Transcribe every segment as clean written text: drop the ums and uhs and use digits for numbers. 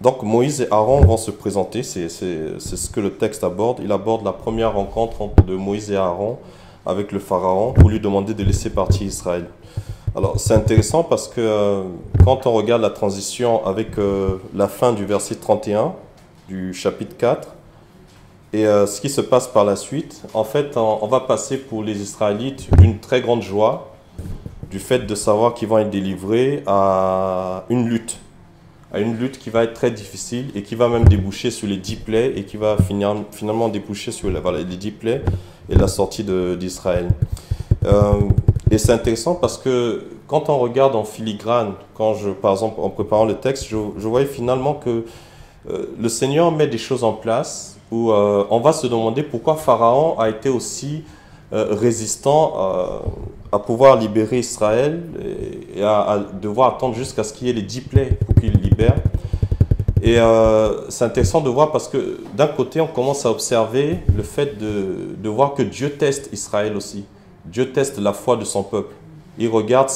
Donc Moïse et Aaron vont se présenter, c'est ce que le texte aborde. Il aborde la première rencontre de Moïse et Aaron avec le Pharaon pour lui demander de laisser partir Israël. Alors c'est intéressant parce que quand on regarde la transition avec la fin du verset 31 du chapitre 4 et ce qui se passe par la suite, en fait on va passer pour les Israélites d'une très grande joie du fait de savoir qu'ils vont être délivrés à une lutte qui va être très difficile et qui va même déboucher sur les 10 plaies et qui va finalement déboucher sur les 10 plaies et la sortie d'Israël. Et c'est intéressant parce que quand on regarde en filigrane, par exemple, en préparant le texte, je voyais finalement que le Seigneur met des choses en place où on va se demander pourquoi Pharaon a été aussi résistant à pouvoir libérer Israël et à devoir attendre jusqu'à ce qu'il y ait les 10 plaies pour qu'il libère. Et c'est intéressant de voir parce que d'un côté, on commence à observer le fait de voir que Dieu teste Israël aussi. Dieu teste la foi de son peuple. Il regarde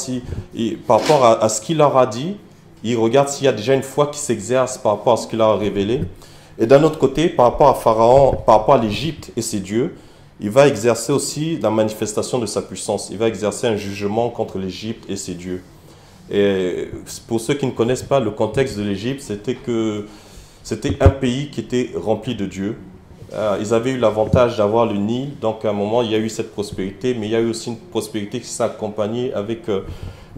par rapport à ce qu'il leur a dit, il regarde s'il y a déjà une foi qui s'exerce par rapport à ce qu'il leur a révélé. Et d'un autre côté, par rapport à Pharaon, par rapport à l'Égypte et ses dieux, il va exercer aussi la manifestation de sa puissance. Il va exercer un jugement contre l'Égypte et ses dieux. Et pour ceux qui ne connaissent pas le contexte de l'Égypte, c'était un pays qui était rempli de dieux. Ils avaient eu l'avantage d'avoir le Nil, donc à un moment il y a eu cette prospérité, mais il y a eu aussi une prospérité qui s'est accompagnée avec une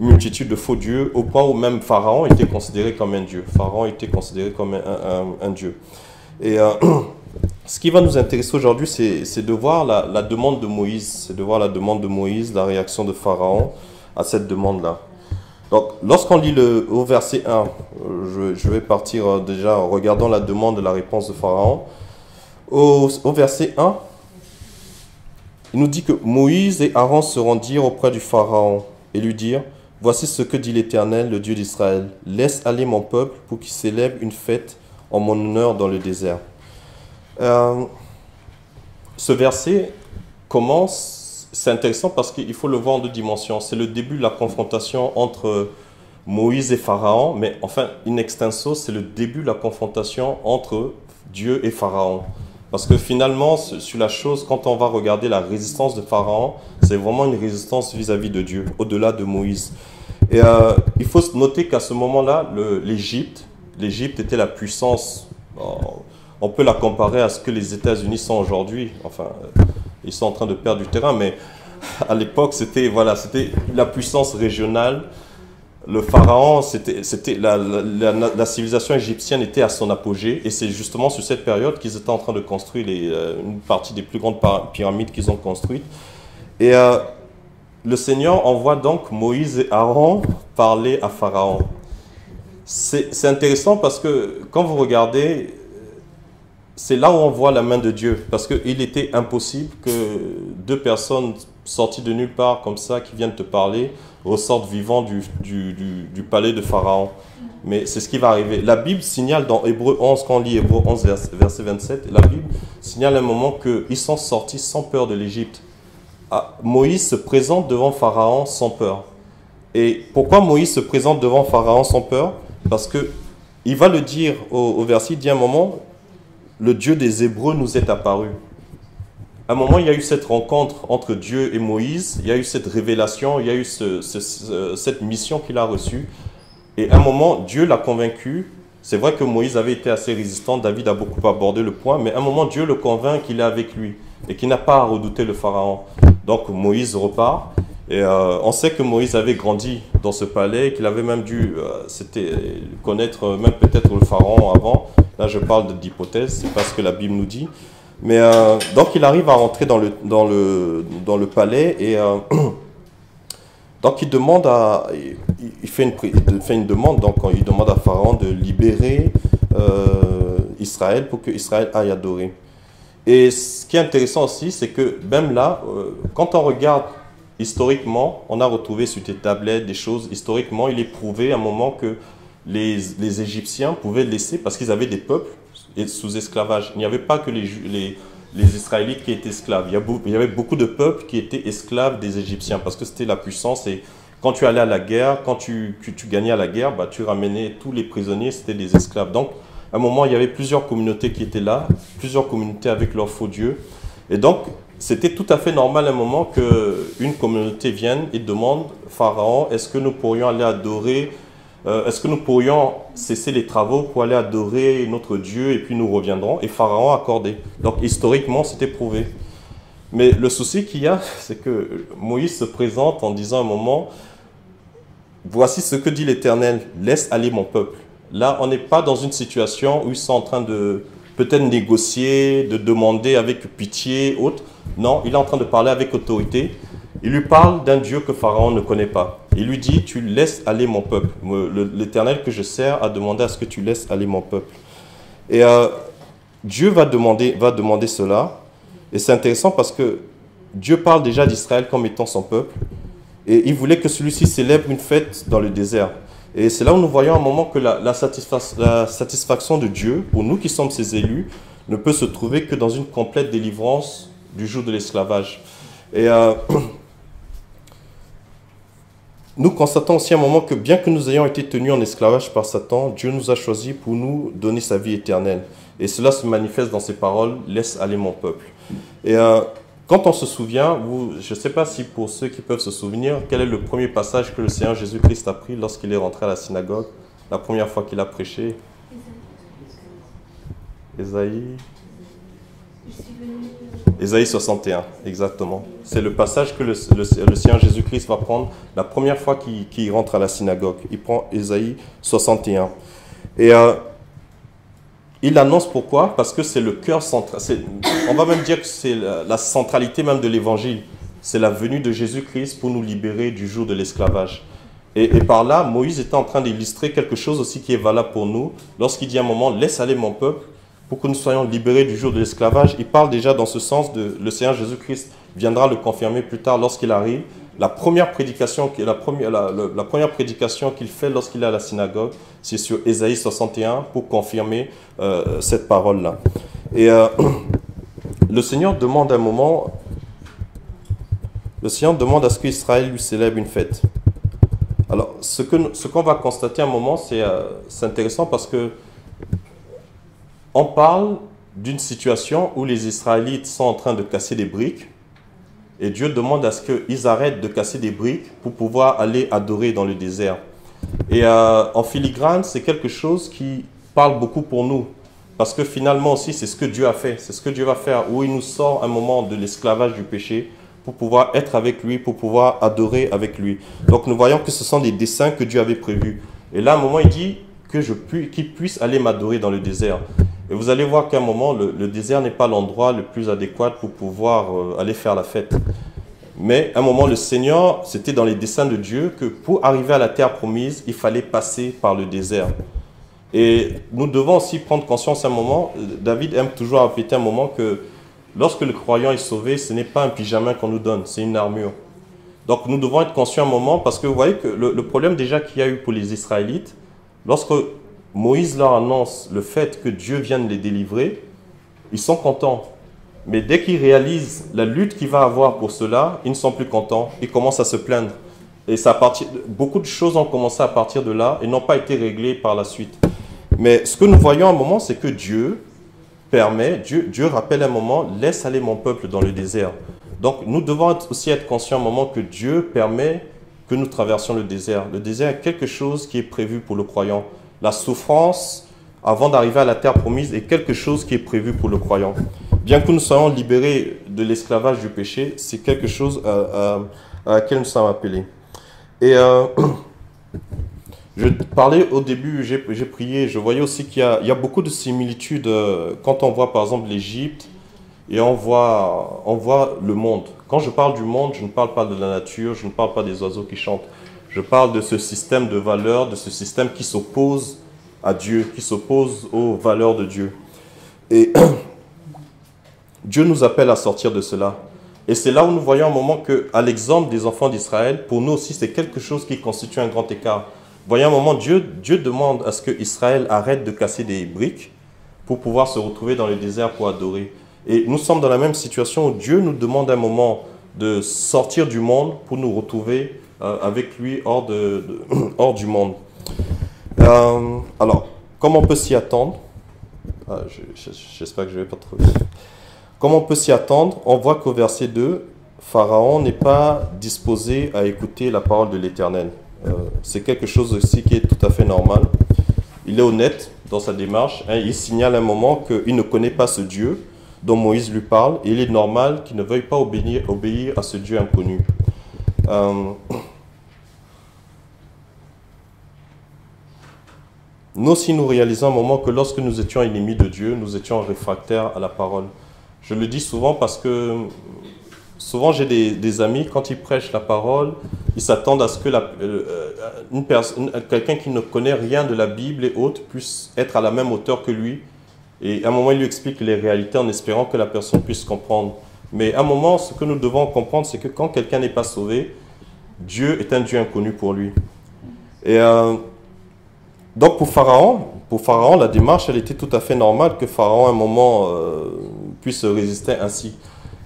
multitude de faux dieux, au point où même Pharaon était considéré comme un dieu. Pharaon était considéré comme un dieu. Et ce qui va nous intéresser aujourd'hui, c'est de voir la demande de Moïse, c'est de voir la demande de Moïse, la réaction de Pharaon à cette demande-là. Donc, lorsqu'on lit au verset 1, je vais partir déjà en regardant la demande et la réponse de Pharaon. Au verset 1, il nous dit que Moïse et Aaron se rendirent auprès du Pharaon et lui dirent: « Voici ce que dit l'Éternel, le Dieu d'Israël. Laisse aller mon peuple pour qu'il célèbre une fête en mon honneur dans le désert. » Ce verset commence, c'est intéressant parce qu'il faut le voir en deux dimensions. C'est le début de la confrontation entre Moïse et Pharaon, mais enfin, in extenso, c'est le début de la confrontation entre Dieu et Pharaon. Parce que finalement, sur la chose, quand on va regarder la résistance de Pharaon, c'est vraiment une résistance vis-à-vis de Dieu, au-delà de Moïse. Et il faut noter qu'à ce moment-là, l'Égypte était la puissance. On peut la comparer à ce que les États-Unis sont aujourd'hui. Enfin, ils sont en train de perdre du terrain, mais à l'époque, c'était la puissance régionale. Le pharaon, la civilisation égyptienne était à son apogée, et c'est justement sur cette période qu'ils étaient en train de construire une partie des plus grandes pyramides qu'ils ont construites. Et le Seigneur envoie donc Moïse et Aaron parler à Pharaon. C'est intéressant parce que quand vous regardez, c'est là où on voit la main de Dieu, parce qu'il était impossible que deux personnes sorties de nulle part comme ça, qui viennent te parler, ressortent vivants du palais de Pharaon. Mais c'est ce qui va arriver. La Bible signale dans Hébreux 11, quand on lit Hébreux 11, verset 27, la Bible signale un moment qu'ils sont sortis sans peur de l'Égypte. Moïse se présente devant Pharaon sans peur. Et pourquoi Moïse se présente devant Pharaon sans peur? Parce qu'il va le dire au verset, il dit à un moment: le Dieu des Hébreux nous est apparu. À un moment, il y a eu cette rencontre entre Dieu et Moïse, il y a eu cette révélation, il y a eu cette mission qu'il a reçue. Et à un moment, Dieu l'a convaincu. C'est vrai que Moïse avait été assez résistant, David a beaucoup abordé le point, mais à un moment, Dieu le convainc qu'il est avec lui et qu'il n'a pas à redouter le Pharaon. Donc Moïse repart. Et on sait que Moïse avait grandi dans ce palais, qu'il avait même dû connaître même peut-être le Pharaon avant. Là, je parle d'hypothèse, c'est pas ce que la Bible nous dit. Mais donc, il arrive à rentrer dans le palais et donc il demande il fait une demande. Donc, il demande à Pharaon de libérer Israël pour que Israël aille adorer. Et ce qui est intéressant aussi, c'est que même là, quand on regarde historiquement, on a retrouvé sur des tablettes des choses. Historiquement, il est prouvé à un moment que les Égyptiens pouvaient laisser, parce qu'ils avaient des peuples sous esclavage. Il n'y avait pas que les Israélites qui étaient esclaves. Il y avait beaucoup de peuples qui étaient esclaves des Égyptiens, parce que c'était la puissance. Et quand tu allais à la guerre, quand tu gagnais à la guerre, tu ramenais tous les prisonniers, c'était des esclaves. Donc, À un moment, il y avait plusieurs communautés qui étaient là, plusieurs communautés avec leurs faux dieux. Et donc, c'était tout à fait normal à un moment qu'une communauté vienne et demande, Pharaon, est-ce que nous pourrions aller adorer, est-ce que nous pourrions cesser les travaux pour aller adorer notre Dieu et puis nous reviendrons? Et Pharaon a accordé. Donc, historiquement, c'était prouvé. Mais le souci qu'il y a, c'est que Moïse se présente en disant à un moment, voici ce que dit l'Éternel, laisse aller mon peuple. Là, on n'est pas dans une situation où ils sont en train de peut-être négocier, de demander avec pitié, autre. Non, il est en train de parler avec autorité. Il lui parle d'un Dieu que Pharaon ne connaît pas. Il lui dit, tu laisses aller mon peuple. L'Éternel que je sers a demandé à ce que tu laisses aller mon peuple. Et Dieu va demander cela. Et c'est intéressant parce que Dieu parle déjà d'Israël comme étant son peuple. Et il voulait que celui-ci célèbre une fête dans le désert. Et c'est là où nous voyons à un moment que la satisfaction de Dieu, pour nous qui sommes ses élus, ne peut se trouver que dans une complète délivrance du joug de l'esclavage. Et nous constatons aussi à un moment que bien que nous ayons été tenus en esclavage par Satan, Dieu nous a choisis pour nous donner sa vie éternelle. Et cela se manifeste dans ces paroles, « Laisse aller mon peuple ». Et quand on se souvient, je ne sais pas si pour ceux qui peuvent se souvenir, quel est le premier passage que le Seigneur Jésus-Christ a pris lorsqu'il est rentré à la synagogue, la première fois qu'il a prêché? Ésaïe 61, exactement. C'est le passage que le Seigneur Jésus-Christ va prendre la première fois qu'il rentre à la synagogue. Il prend Ésaïe 61. Et il annonce pourquoi? Parce que c'est le cœur central. On va même dire que c'est la centralité même de l'évangile. C'est la venue de Jésus-Christ pour nous libérer du joug de l'esclavage. Et par là, Moïse était en train d'illustrer quelque chose aussi qui est valable pour nous. Lorsqu'il dit à un moment, laisse aller mon peuple, pour que nous soyons libérés du joug de l'esclavage, il parle déjà dans ce sens de le Seigneur Jésus-Christ viendra le confirmer plus tard lorsqu'il arrive. La première prédication qu'il fait lorsqu'il est à la synagogue, c'est sur Ésaïe 61 pour confirmer cette parole-là. Et le Seigneur demande à un moment, à ce qu'Israël lui célèbre une fête. Alors, ce qu'on va constater à un moment, c'est intéressant parce que on parle d'une situation où les Israélites sont en train de casser des briques. Et Dieu demande à ce qu'ils arrêtent de casser des briques pour pouvoir aller adorer dans le désert. Et en filigrane, c'est quelque chose qui parle beaucoup pour nous. Parce que finalement aussi, c'est ce que Dieu a fait. C'est ce que Dieu va faire, où il nous sort un moment de l'esclavage du péché pour pouvoir être avec lui, pour pouvoir adorer avec lui. Donc nous voyons que ce sont des desseins que Dieu avait prévus. Et là, à un moment, il dit qu'il puisse aller m'adorer dans le désert. Et vous allez voir qu'à un moment, le désert n'est pas l'endroit le plus adéquat pour pouvoir aller faire la fête. Mais à un moment, le Seigneur, c'était dans les desseins de Dieu que pour arriver à la terre promise, il fallait passer par le désert. Et nous devons aussi prendre conscience à un moment, David aime toujours répéter un moment que lorsque le croyant est sauvé, ce n'est pas un pyjama qu'on nous donne, c'est une armure. Donc nous devons être conscients un moment parce que vous voyez que le problème déjà qu'il y a eu pour les Israélites, lorsque Moïse leur annonce le fait que Dieu vienne les délivrer, ils sont contents. Mais dès qu'ils réalisent la lutte qu'il va avoir pour cela, ils ne sont plus contents. Ils commencent à se plaindre. Et beaucoup de choses ont commencé à partir de là et n'ont pas été réglées par la suite. Mais ce que nous voyons à un moment, c'est que Dieu rappelle à un moment, laisse aller mon peuple dans le désert. Donc nous devons aussi être conscients à un moment que Dieu permet que nous traversions le désert. Le désert est quelque chose qui est prévu pour le croyant. La souffrance, avant d'arriver à la terre promise, est quelque chose qui est prévu pour le croyant. Bien que nous soyons libérés de l'esclavage du péché, c'est quelque chose à laquelle nous sommes appelés. Et je parlais au début, j'ai prié, je voyais aussi qu'il y a beaucoup de similitudes quand on voit par exemple l'Égypte et on voit le monde. Quand je parle du monde, je ne parle pas de la nature, je ne parle pas des oiseaux qui chantent. Je parle de ce système de valeurs, de ce système qui s'oppose à Dieu, qui s'oppose aux valeurs de Dieu. Et Dieu nous appelle à sortir de cela. Et c'est là où nous voyons un moment qu'à l'exemple des enfants d'Israël, pour nous aussi, c'est quelque chose qui constitue un grand écart. Voyons un moment, Dieu demande à ce que Israël arrête de casser des briques pour pouvoir se retrouver dans le désert pour adorer. Et nous sommes dans la même situation où Dieu nous demande un moment de sortir du monde pour nous retrouver avec lui hors du monde. Alors, comment on peut s'y attendre? J'espère que je ne vais pas trop... Comment on peut s'y attendre? On voit qu'au verset 2, Pharaon n'est pas disposé à écouter la parole de l'Éternel. C'est quelque chose aussi qui est tout à fait normal. Il est honnête dans sa démarche. Hein, il signale à un moment qu'il ne connaît pas ce Dieu dont Moïse lui parle. Et il est normal qu'il ne veuille pas obéir à ce Dieu inconnu. Nous aussi, nous réalisons un moment que lorsque nous étions ennemis de Dieu, nous étions réfractaires à la parole. Je le dis souvent parce que souvent j'ai des amis, quand ils prêchent la parole, ils s'attendent à ce que quelqu'un qui ne connaît rien de la Bible et autres puisse être à la même hauteur que lui. Et à un moment, il lui explique les réalités en espérant que la personne puisse comprendre. Mais à un moment, ce que nous devons comprendre, c'est que quand quelqu'un n'est pas sauvé, Dieu est un Dieu inconnu pour lui. Et donc pour Pharaon, la démarche, elle était tout à fait normale que Pharaon, à un moment, puisse résister ainsi.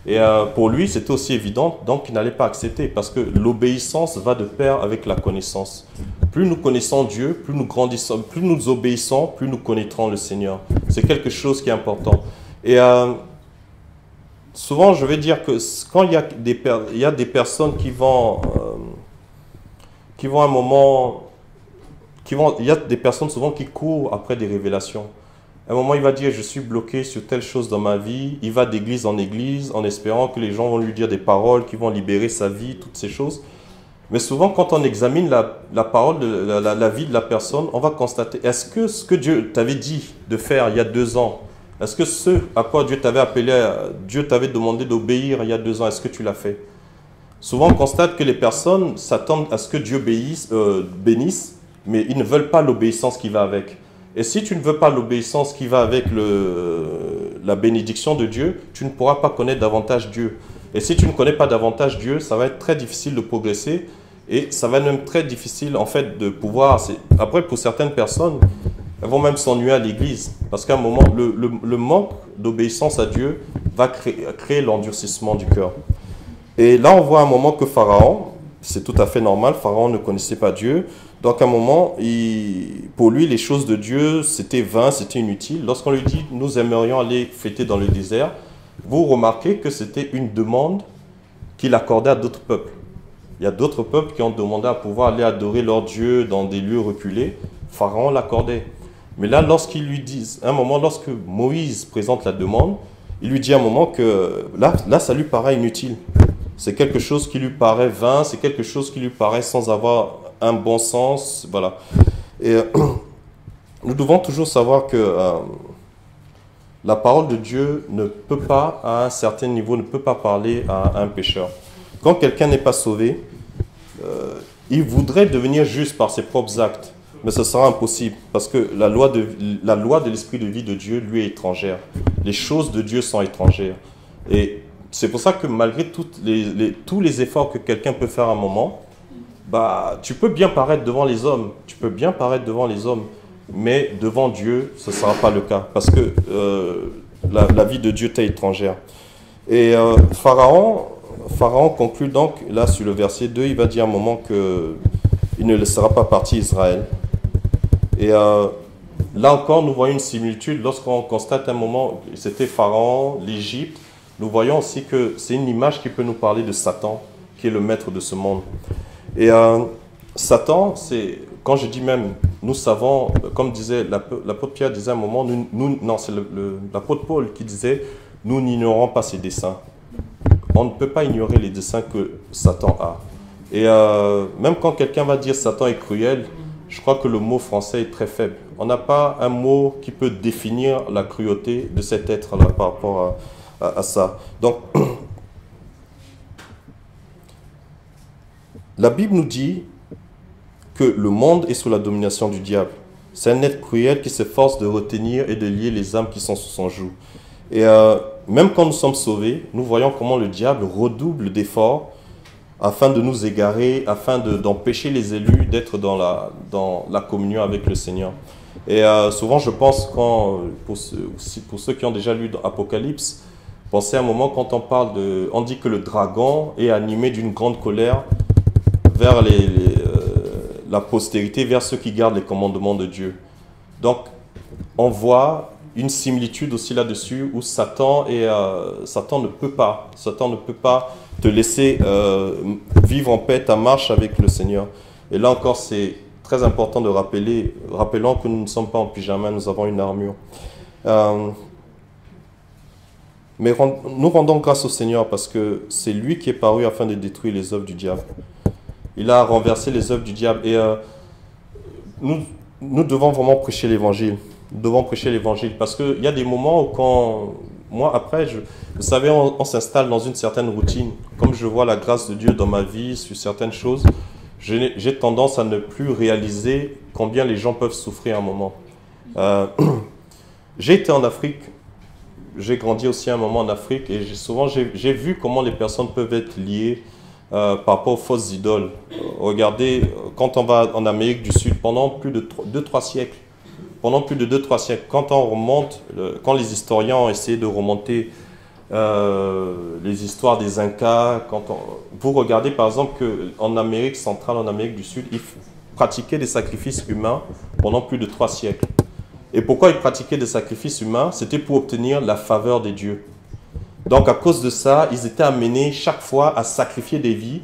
Et pour lui, c'était aussi évident, donc il n'allait pas accepter, parce que l'obéissance va de pair avec la connaissance. Plus nous connaissons Dieu, plus nous grandissons, plus nous obéissons, plus nous connaîtrons le Seigneur. C'est quelque chose qui est important. Et souvent, je vais dire que quand il y a des personnes qui vont à un moment... il y a des personnes souvent qui courent après des révélations. À un moment, il va dire, je suis bloqué sur telle chose dans ma vie. Il va d'église en église en espérant que les gens vont lui dire des paroles qui vont libérer sa vie, toutes ces choses. Mais souvent, quand on examine la parole, la vie de la personne, on va constater, est-ce que ce que Dieu t'avait dit de faire il y a 2 ans, est-ce que ce à quoi Dieu t'avait appelé, Dieu t'avait demandé d'obéir il y a 2 ans, est-ce que tu l'as fait? Souvent, on constate que les personnes s'attendent à ce que Dieu bénisse, mais ils ne veulent pas l'obéissance qui va avec. Et si tu ne veux pas l'obéissance qui va avec la bénédiction de Dieu, tu ne pourras pas connaître davantage Dieu. Et si tu ne connais pas davantage Dieu, ça va être très difficile de progresser et ça va être même très difficile en fait de pouvoir... Après, pour certaines personnes, elles vont même s'ennuyer à l'église parce qu'à un moment, le manque d'obéissance à Dieu va créer l'endurcissement du cœur. Et là, on voit un moment que Pharaon, c'est tout à fait normal, Pharaon ne connaissait pas Dieu. Donc à un moment, pour lui, les choses de Dieu, c'était vain, c'était inutile. Lorsqu'on lui dit, nous aimerions aller fêter dans le désert, vous remarquez que c'était une demande qu'il accordait à d'autres peuples. Il y a d'autres peuples qui ont demandé à pouvoir aller adorer leur Dieu dans des lieux reculés. Pharaon l'accordait. Mais là, lorsqu'il lui dit, à un moment, lorsque Moïse présente la demande, il lui dit à un moment que là ça lui paraît inutile. C'est quelque chose qui lui paraît vain, c'est quelque chose qui lui paraît sans avoir un bon sens, voilà. Et nous devons toujours savoir que la parole de Dieu ne peut pas, à un certain niveau, ne peut pas parler à un pécheur. Quand quelqu'un n'est pas sauvé, il voudrait devenir juste par ses propres actes, mais ce sera impossible, parce que la loi de l'esprit de vie de Dieu lui est étrangère. Les choses de Dieu sont étrangères. Et c'est pour ça que malgré tous les efforts que quelqu'un peut faire à un moment, tu peux bien paraître devant les hommes, mais devant Dieu, ce ne sera pas le cas, parce que la vie de Dieu t'est étrangère. Et Pharaon conclut donc, là sur le verset 2, il va dire à un moment qu'il ne laissera pas partir Israël. Et là encore, nous voyons une similitude, lorsqu'on constate un moment, c'était Pharaon, l'Égypte, nous voyons aussi que c'est une image qui peut nous parler de Satan, qui est le maître de ce monde. Et Satan, c'est, quand je dis même, nous savons, comme disait l'apôtre Pierre disait à un moment, non, c'est l'apôtre Paul qui disait, nous n'ignorons pas ses desseins. On ne peut pas ignorer les desseins que Satan a. Et même quand quelqu'un va dire Satan est cruel, je crois que le mot français est très faible. On n'a pas un mot qui peut définir la cruauté de cet être-là par rapport à ça. Donc, la Bible nous dit que le monde est sous la domination du diable. C'est un être cruel qui s'efforce de retenir et de lier les âmes qui sont sous son joug. Et même quand nous sommes sauvés, nous voyons comment le diable redouble d'efforts afin de nous égarer, afin d'empêcher les élus d'être dans la communion avec le Seigneur. Et souvent, je pense, pour ceux qui ont déjà lu dans Apocalypse, pensez à un moment quand on dit que le dragon est animé d'une grande colère vers la postérité, vers ceux qui gardent les commandements de Dieu. Donc, on voit une similitude aussi là-dessus où Satan ne peut pas te laisser vivre en paix ta marche avec le Seigneur. Et là encore, c'est très important de rappelons que nous ne sommes pas en pyjama, nous avons une armure. Mais nous rendons grâce au Seigneur parce que c'est lui qui est paru afin de détruire les œuvres du diable. Il a renversé les œuvres du diable et nous devons vraiment prêcher l'évangile. Nous devons prêcher l'évangile parce qu'il y a des moments où moi après, vous savez, on s'installe dans une certaine routine. Comme je vois la grâce de Dieu dans ma vie sur certaines choses, j'ai tendance à ne plus réaliser combien les gens peuvent souffrir à un moment. J'ai été en Afrique. J'ai grandi aussi un moment en Afrique et souvent j'ai vu comment les personnes peuvent être liées par rapport aux fausses idoles. Regardez, quand on va en Amérique du Sud, pendant plus de 2-3 siècles, quand on remonte, quand les historiens ont essayé de remonter les histoires des Incas, vous regardez par exemple qu'en Amérique centrale, en Amérique du Sud, ils pratiquaient des sacrifices humains pendant plus de 3 siècles. Et pourquoi ils pratiquaient des sacrifices humains? C'était pour obtenir la faveur des dieux. Donc à cause de ça, ils étaient amenés chaque fois à sacrifier des vies.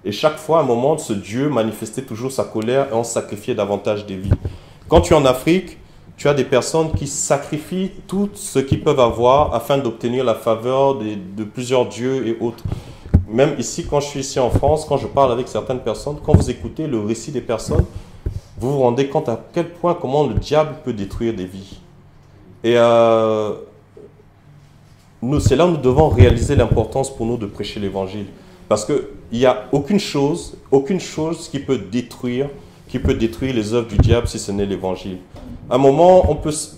Et chaque fois, à un moment, ce Dieu manifestait toujours sa colère et on sacrifiait davantage des vies. Quand tu es en Afrique, tu as des personnes qui sacrifient tout ce qu'ils peuvent avoir afin d'obtenir la faveur de plusieurs dieux et autres. Même ici, quand je suis ici en France, quand je parle avec certaines personnes, quand vous écoutez le récit des personnes, vous vous rendez compte à quel point, comment le diable peut détruire des vies. Et c'est là où nous devons réaliser l'importance pour nous de prêcher l'évangile. Parce qu'il n'y a aucune chose qui peut détruire les œuvres du diable si ce n'est l'évangile. À un moment,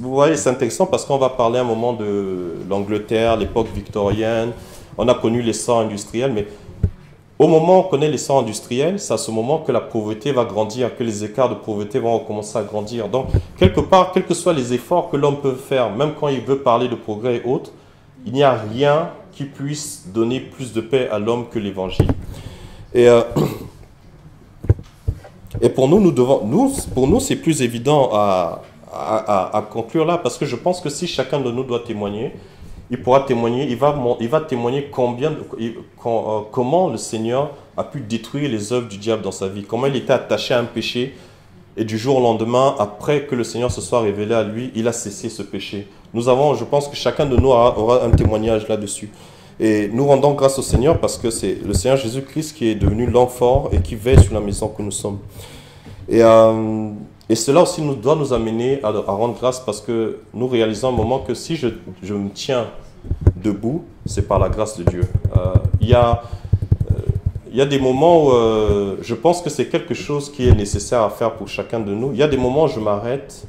vous voyez, c'est intéressant parce qu'on va parler un moment de l'Angleterre, l'époque victorienne. On a connu l'essor industriel, mais au moment où on connaît l'essor industriel, c'est à ce moment que la pauvreté va grandir, que les écarts de pauvreté vont commencer à grandir. Donc, quelque part, quels que soient les efforts que l'homme peut faire, même quand il veut parler de progrès et autres, il n'y a rien qui puisse donner plus de paix à l'homme que l'évangile. Et pour nous, c'est plus évident à conclure là, parce que je pense que si chacun de nous doit témoigner, il pourra témoigner, il va témoigner comment le Seigneur a pu détruire les œuvres du diable dans sa vie, comment il était attaché à un péché et du jour au lendemain, après que le Seigneur se soit révélé à lui, il a cessé ce péché. Je pense que chacun de nous aura un témoignage là-dessus. Et nous rendons grâce au Seigneur parce que c'est le Seigneur Jésus-Christ qui est devenu l'enfant et qui veille sur la maison que nous sommes. Et cela aussi doit nous amener à rendre grâce parce que nous réalisons un moment que si je me tiens debout, c'est par la grâce de Dieu. Il y a des moments où je pense que c'est quelque chose qui est nécessaire à faire pour chacun de nous. Il y a des moments où je m'arrête,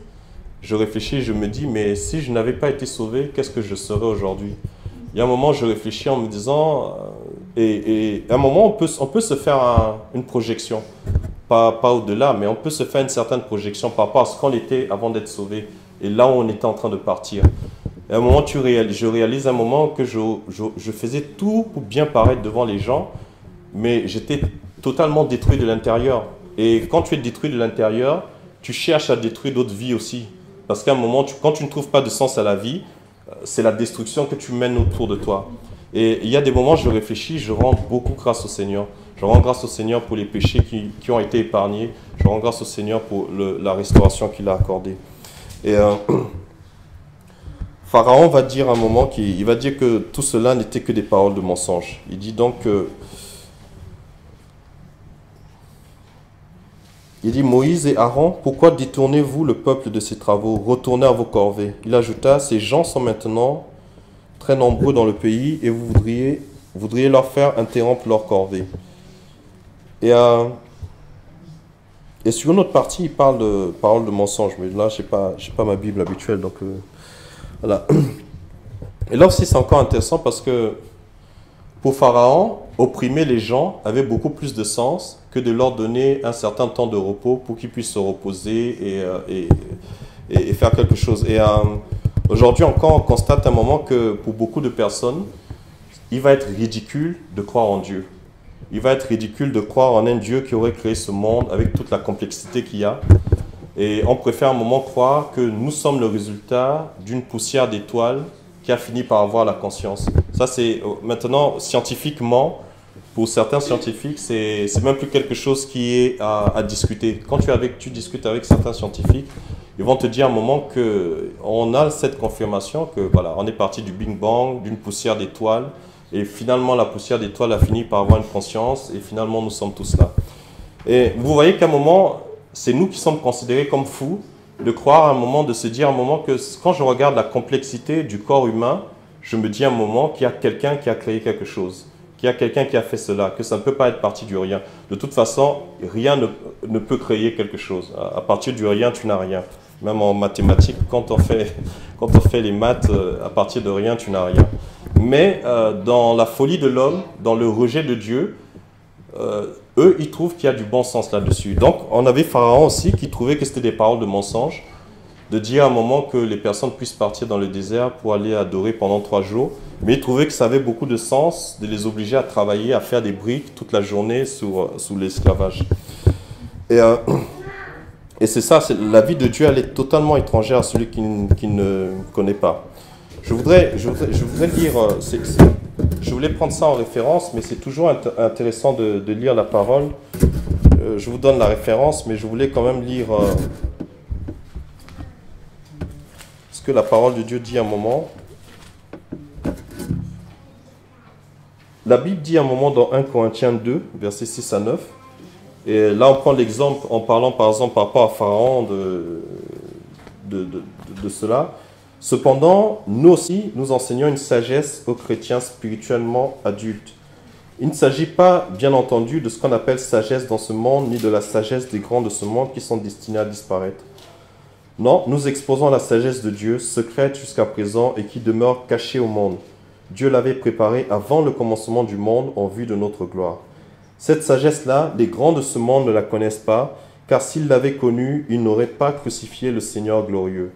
je réfléchis, je me dis, mais si je n'avais pas été sauvé, qu'est-ce que je serais aujourd'hui? Il y a un moment où je réfléchis en me disant, et à un moment on peut se faire une projection. Pas au-delà, mais on peut se faire une certaine projection par rapport à ce qu'on était avant d'être sauvé et là où on était en train de partir. Et à un moment, je réalise un moment que je faisais tout pour bien paraître devant les gens, mais j'étais totalement détruit de l'intérieur. Et quand tu es détruit de l'intérieur, tu cherches à détruire d'autres vies aussi. Parce qu'à un moment, quand tu ne trouves pas de sens à la vie, c'est la destruction que tu mènes autour de toi. Et il y a des moments où je réfléchis, je rends beaucoup grâce au Seigneur. Je rends grâce au Seigneur pour les péchés qui ont été épargnés. Je rends grâce au Seigneur pour la restauration qu'il a accordée. Et Pharaon va dire à un moment, il va dire que tout cela n'était que des paroles de mensonge. Il dit donc il dit, Moïse et Aaron, pourquoi détournez-vous le peuple de ses travaux? Retournez à vos corvées. Il ajouta, ces gens sont maintenant très nombreux dans le pays et vous voudriez leur faire interrompre leur corvée. Et sur une autre partie, il parle de paroles de mensonge, mais là, je n'ai pas ma Bible habituelle, donc voilà. Et là aussi, c'est encore intéressant parce que pour Pharaon, opprimer les gens avait beaucoup plus de sens que de leur donner un certain temps de repos pour qu'ils puissent se reposer et faire quelque chose. Et aujourd'hui encore, on constate un moment que pour beaucoup de personnes, il va être ridicule de croire en Dieu. Il va être ridicule de croire en un Dieu qui aurait créé ce monde avec toute la complexité qu'il y a. Et on préfère un moment croire que nous sommes le résultat d'une poussière d'étoiles qui a fini par avoir la conscience. Ça, c'est maintenant, scientifiquement, pour certains scientifiques, c'est même plus quelque chose qui est à discuter. Quand tu discutes avec certains scientifiques, ils vont te dire à un moment qu'on a cette confirmation que voilà, on est parti du Big Bang, d'une poussière d'étoiles, et finalement la poussière d'étoiles a fini par avoir une conscience, et finalement nous sommes tous là. Et vous voyez qu'à un moment, c'est nous qui sommes considérés comme fous de croire à un moment, de se dire à un moment que quand je regarde la complexité du corps humain, je me dis à un moment qu'il y a quelqu'un qui a créé quelque chose, qu'il y a quelqu'un qui a fait cela, que ça ne peut pas être parti du rien. De toute façon, rien ne peut créer quelque chose. À partir du rien, tu n'as rien. Même en mathématiques, quand on fait les maths, à partir de rien, tu n'as rien. Mais dans la folie de l'homme, dans le rejet de Dieu, eux, ils trouvent qu'il y a du bon sens là-dessus. Donc, on avait Pharaon aussi qui trouvait que c'était des paroles de mensonge, de dire à un moment que les personnes puissent partir dans le désert pour aller adorer pendant 3 jours. Mais il trouvait que ça avait beaucoup de sens de les obliger à travailler, à faire des briques toute la journée sous l'esclavage. Et c'est ça, la vie de Dieu, elle est totalement étrangère à celui qui ne connaît pas. Je voudrais lire, je voulais prendre ça en référence, mais c'est toujours intéressant de lire la parole. Je vous donne la référence, mais je voulais quand même lire ce que la parole de Dieu dit à un moment. La Bible dit à un moment dans 1 Corinthiens 2, versets 6 à 9, et là on prend l'exemple en parlant par exemple par rapport à Pharaon de cela. Cependant, nous aussi, nous enseignons une sagesse aux chrétiens spirituellement adultes. Il ne s'agit pas, bien entendu, de ce qu'on appelle sagesse dans ce monde, ni de la sagesse des grands de ce monde qui sont destinés à disparaître. Non, nous exposons la sagesse de Dieu, secrète jusqu'à présent et qui demeure cachée au monde. Dieu l'avait préparée avant le commencement du monde en vue de notre gloire. Cette sagesse-là, les grands de ce monde ne la connaissent pas, car s'ils l'avaient connue, ils n'auraient pas crucifié le Seigneur glorieux.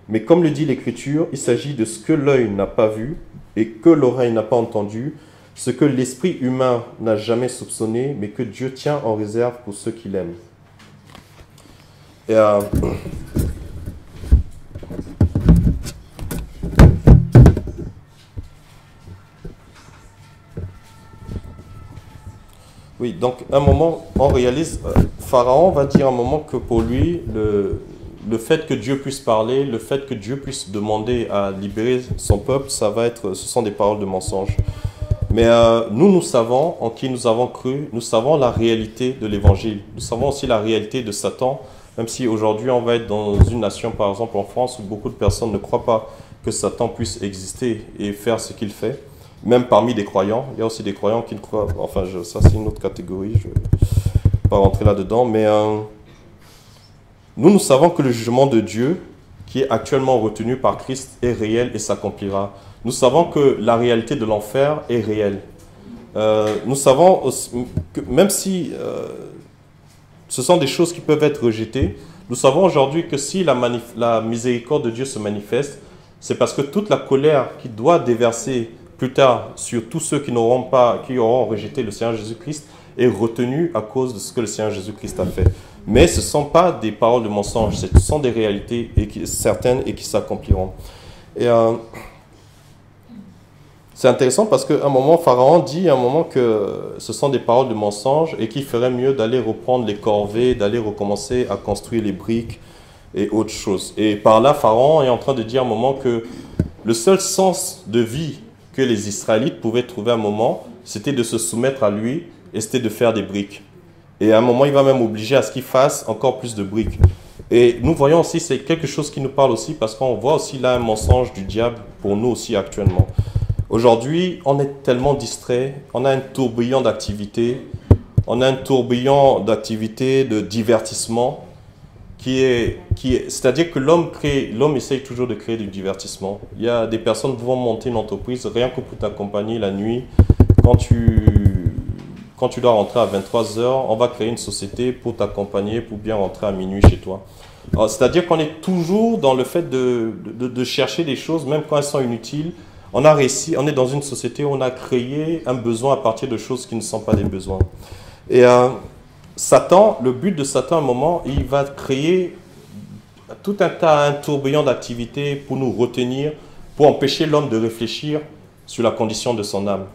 Mais comme le dit l'Écriture, il s'agit de ce que l'œil n'a pas vu et que l'oreille n'a pas entendu, ce que l'esprit humain n'a jamais soupçonné, mais que Dieu tient en réserve pour ceux qui l'aiment. Oui, donc à un moment, on réalise, Pharaon va dire à un moment que pour lui, le fait que Dieu puisse parler, le fait que Dieu puisse demander à libérer son peuple, ce sont des paroles de mensonge. Mais nous savons en qui nous avons cru, nous savons la réalité de l'évangile. Nous savons aussi la réalité de Satan, même si aujourd'hui on va être dans une nation, par exemple en France, où beaucoup de personnes ne croient pas que Satan puisse exister et faire ce qu'il fait. Même parmi des croyants, il y a aussi des croyants qui ne croient, enfin ça c'est une autre catégorie, je ne vais pas rentrer là-dedans, mais nous savons que le jugement de Dieu, qui est actuellement retenu par Christ, est réel et s'accomplira. Nous savons que la réalité de l'enfer est réelle. Nous savons aussi que même si ce sont des choses qui peuvent être rejetées, nous savons aujourd'hui que si la miséricorde de Dieu se manifeste, c'est parce que toute la colère qui doit déverser plus tard sur tous ceux qui auront rejeté le Seigneur Jésus-Christ est retenue à cause de ce que le Seigneur Jésus-Christ a fait. Mais ce ne sont pas des paroles de mensonge, ce sont des réalités certaines et qui s'accompliront. Et c'est intéressant parce qu'à un moment, Pharaon dit à un moment que ce sont des paroles de mensonge et qu'il ferait mieux d'aller reprendre les corvées, d'aller recommencer à construire les briques et autres choses. Et par là, Pharaon est en train de dire à un moment que le seul sens de vie que les Israélites pouvaient trouver à un moment, c'était de se soumettre à lui et c'était de faire des briques. Et à un moment, il va même obliger à ce qu'ils fassent encore plus de briques. Et nous voyons aussi, c'est quelque chose qui nous parle aussi parce qu'on voit aussi là un mensonge du diable pour nous aussi actuellement. Aujourd'hui, on est tellement distrait, on a un tourbillon d'activités, de divertissement c'est-à-dire que l'homme essaye toujours de créer du divertissement. Il y a des personnes qui vont monter une entreprise rien que pour t'accompagner la nuit. Quand tu dois rentrer à 23 heures, on va créer une société pour t'accompagner, pour bien rentrer à minuit chez toi. C'est-à-dire qu'on est toujours dans le fait de chercher des choses, même quand elles sont inutiles. On est dans une société où on a créé un besoin à partir de choses qui ne sont pas des besoins. Et Satan, le but de Satan, à un moment, il va créer tout un tas, un tourbillon d'activités pour nous retenir, pour empêcher l'homme de réfléchir sur la condition de son âme.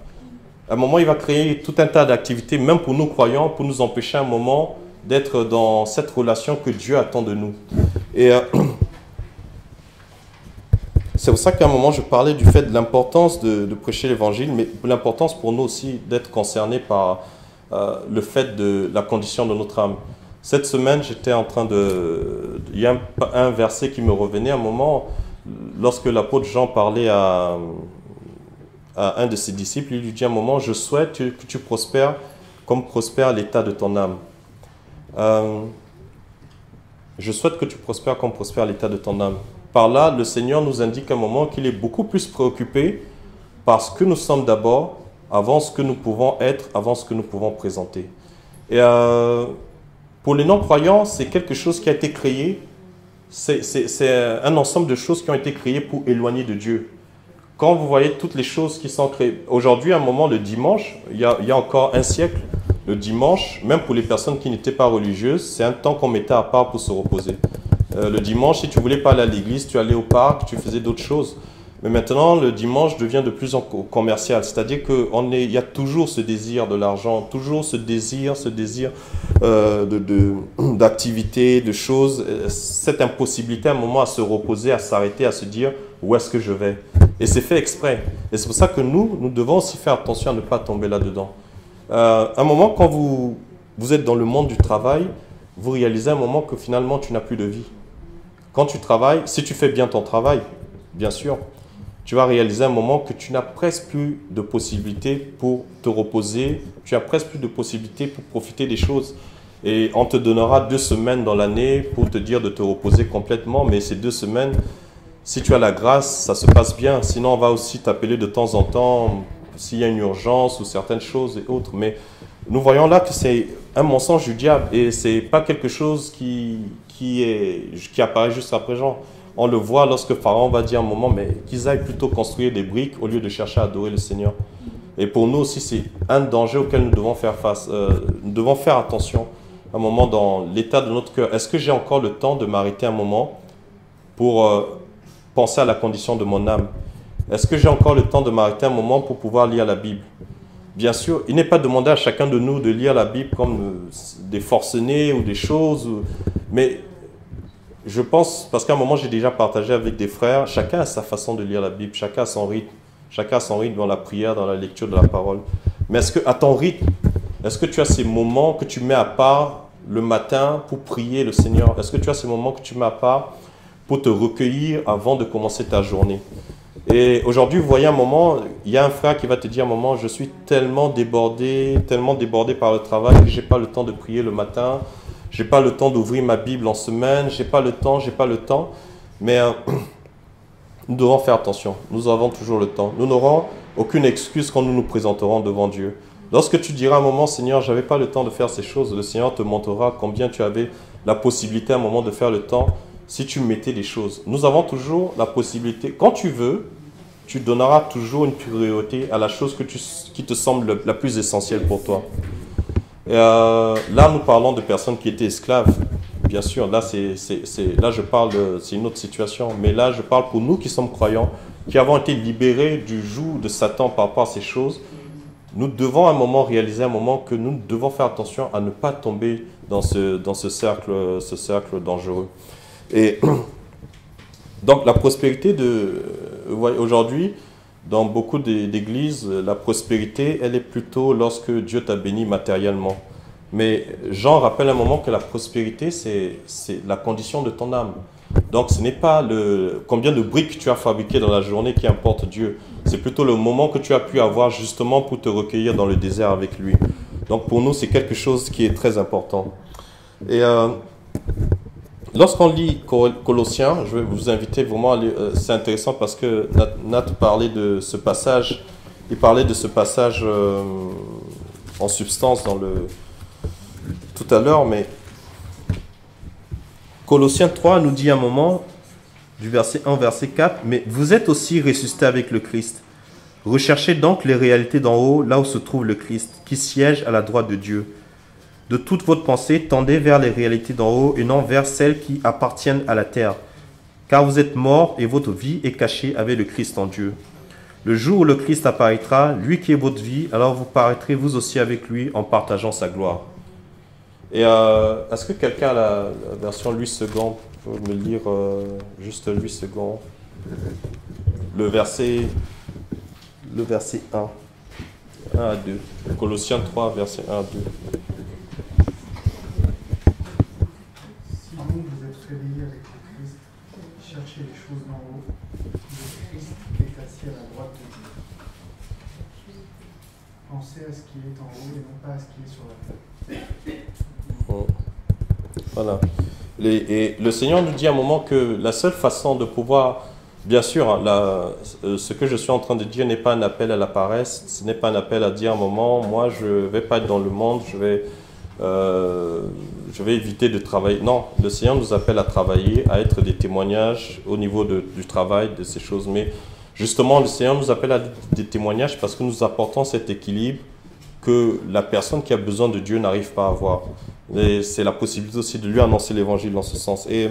À un moment, il va créer tout un tas d'activités, même pour nous croyants, pour nous empêcher à un moment d'être dans cette relation que Dieu attend de nous. Et c'est pour ça qu'à un moment, je parlais du fait de l'importance de prêcher l'évangile, mais l'importance pour nous aussi d'être concernés par le fait de la condition de notre âme. Cette semaine, j'étais en train de... Il y a un verset qui me revenait à un moment, lorsque l'apôtre Jean parlait à un de ses disciples, il lui dit à un moment, je souhaite que tu prospères comme prospère l'état de ton âme. Je souhaite que tu prospères comme prospère l'état de ton âme. Par là, le Seigneur nous indique à un moment qu'il est beaucoup plus préoccupé par ce que nous sommes d'abord, avant ce que nous pouvons être, avant ce que nous pouvons présenter. Et pour les non-croyants, c'est quelque chose qui a été créé, c'est un ensemble de choses qui ont été créées pour éloigner de Dieu. Quand vous voyez toutes les choses qui sont créées, aujourd'hui, à un moment, le dimanche, il y a encore un siècle, le dimanche, même pour les personnes qui n'étaient pas religieuses, c'est un temps qu'on mettait à part pour se reposer. Le dimanche, si tu voulais pas aller à l'église, tu allais au parc, tu faisais d'autres choses. Mais maintenant, le dimanche devient de plus en plus commercial. C'est-à-dire qu'il y a toujours ce désir de l'argent, toujours ce désir d'activité, de choses, cette impossibilité à un moment à se reposer, à s'arrêter, à se dire où est-ce que je vais. Et c'est fait exprès. Et c'est pour ça que nous devons aussi faire attention à ne pas tomber là-dedans. À un moment, quand vous êtes dans le monde du travail, vous réalisez à un moment que finalement, tu n'as plus de vie. Quand tu travailles, si tu fais bien ton travail, bien sûr, tu vas réaliser à un moment que tu n'as presque plus de possibilités pour te reposer, tu as presque plus de possibilités pour profiter des choses. Et on te donnera 2 semaines dans l'année pour te dire de te reposer complètement, mais ces 2 semaines, si tu as la grâce, ça se passe bien. Sinon, on va aussi t'appeler de temps en temps s'il y a une urgence ou certaines choses et autres. Mais nous voyons là que c'est un mensonge du diable et ce n'est pas quelque chose qui apparaît juste après Jean. On le voit lorsque Pharaon va dire à un moment, mais qu'ils aillent plutôt construire des briques au lieu de chercher à adorer le Seigneur. Et pour nous aussi, c'est un danger auquel nous devons faire face. Nous devons faire attention à un moment dans l'état de notre cœur. Est-ce que j'ai encore le temps de m'arrêter un moment pour penser à la condition de mon âme? Est-ce que j'ai encore le temps de m'arrêter un moment pour pouvoir lire la Bible? Bien sûr, il n'est pas demandé à chacun de nous de lire la Bible comme des forcenés ou des choses, mais je pense, parce qu'à un moment j'ai déjà partagé avec des frères, chacun a sa façon de lire la Bible, chacun a son rythme dans la prière, dans la lecture de la parole. Mais est-ce que à ton rythme, est-ce que tu as ces moments que tu mets à part le matin pour prier le Seigneur? Est-ce que tu as ces moments que tu mets à part pour te recueillir avant de commencer ta journée? Et aujourd'hui, vous voyez un moment, il y a un frère qui va te dire un moment, je suis tellement débordé par le travail que je n'ai pas le temps de prier le matin, je n'ai pas le temps d'ouvrir ma Bible en semaine, j'ai pas le temps. Mais nous devons faire attention, nous avons toujours le temps. Nous n'aurons aucune excuse quand nous nous présenterons devant Dieu. Lorsque tu diras un moment, Seigneur, je n'avais pas le temps de faire ces choses, le Seigneur te montrera combien tu avais la possibilité à un moment de faire le temps si tu mettais les choses. Nous avons toujours la possibilité, quand tu veux, tu donneras toujours une priorité à la chose qui te semble la plus essentielle pour toi. Et là, nous parlons de personnes qui étaient esclaves. Bien sûr, là, c'est une autre situation. Mais là, je parle pour nous qui sommes croyants, qui avons été libérés du joug de Satan par rapport à ces choses. Nous devons à un moment réaliser un moment que nous devons faire attention à ne pas tomber dans ce cercle dangereux. Et donc, la prospérité aujourd'hui, dans beaucoup d'églises, la prospérité, elle est plutôt lorsque Dieu t'a béni matériellement. Mais Jean rappelle un moment que la prospérité, c'est la condition de ton âme. Donc ce n'est pas combien de briques tu as fabriquées dans la journée qui importe Dieu. C'est plutôt le moment que tu as pu avoir justement pour te recueillir dans le désert avec lui. Donc pour nous, c'est quelque chose qui est très important. Et lorsqu'on lit Colossiens, je vais vous inviter vraiment à lire, c'est intéressant parce que Nat parlait de ce passage, il parlait de ce passage en substance tout à l'heure, mais Colossiens 3 nous dit un moment, du verset 1 au verset 4, « Mais vous êtes aussi ressuscités avec le Christ. Recherchez donc les réalités d'en haut, là où se trouve le Christ, qui siège à la droite de Dieu. De toute votre pensée, tendez vers les réalités d'en haut et non vers celles qui appartiennent à la terre. Car vous êtes morts et votre vie est cachée avec le Christ en Dieu. Le jour où le Christ apparaîtra, lui qui est votre vie, alors vous paraîtrez vous aussi avec lui en partageant sa gloire. Et est-ce que quelqu'un a la version Louis II peut me lire juste Louis II le verset 1. 1 à 2. Colossiens 3, verset 1 à 2. Si donc vous êtes réveillés avec le Christ, cherchez les choses d'en haut, où le Christ est assis à la droite de Dieu. Pensez à ce qui est en haut et non pas à ce qui est sur la terre. Voilà. Et le Seigneur nous dit à un moment que la seule façon de pouvoir, bien sûr, hein, ce que je suis en train de dire n'est pas un appel à la paresse, ce n'est pas un appel à dire à un moment, moi je ne vais pas être dans le monde, je vais éviter de travailler. Non, le Seigneur nous appelle à travailler, à être des témoignages au niveau du travail, de ces choses. Mais justement, le Seigneur nous appelle à des témoignages parce que nous apportons cet équilibre que la personne qui a besoin de Dieu n'arrive pas à avoir. Et c'est la possibilité aussi de lui annoncer l'évangile dans ce sens. Et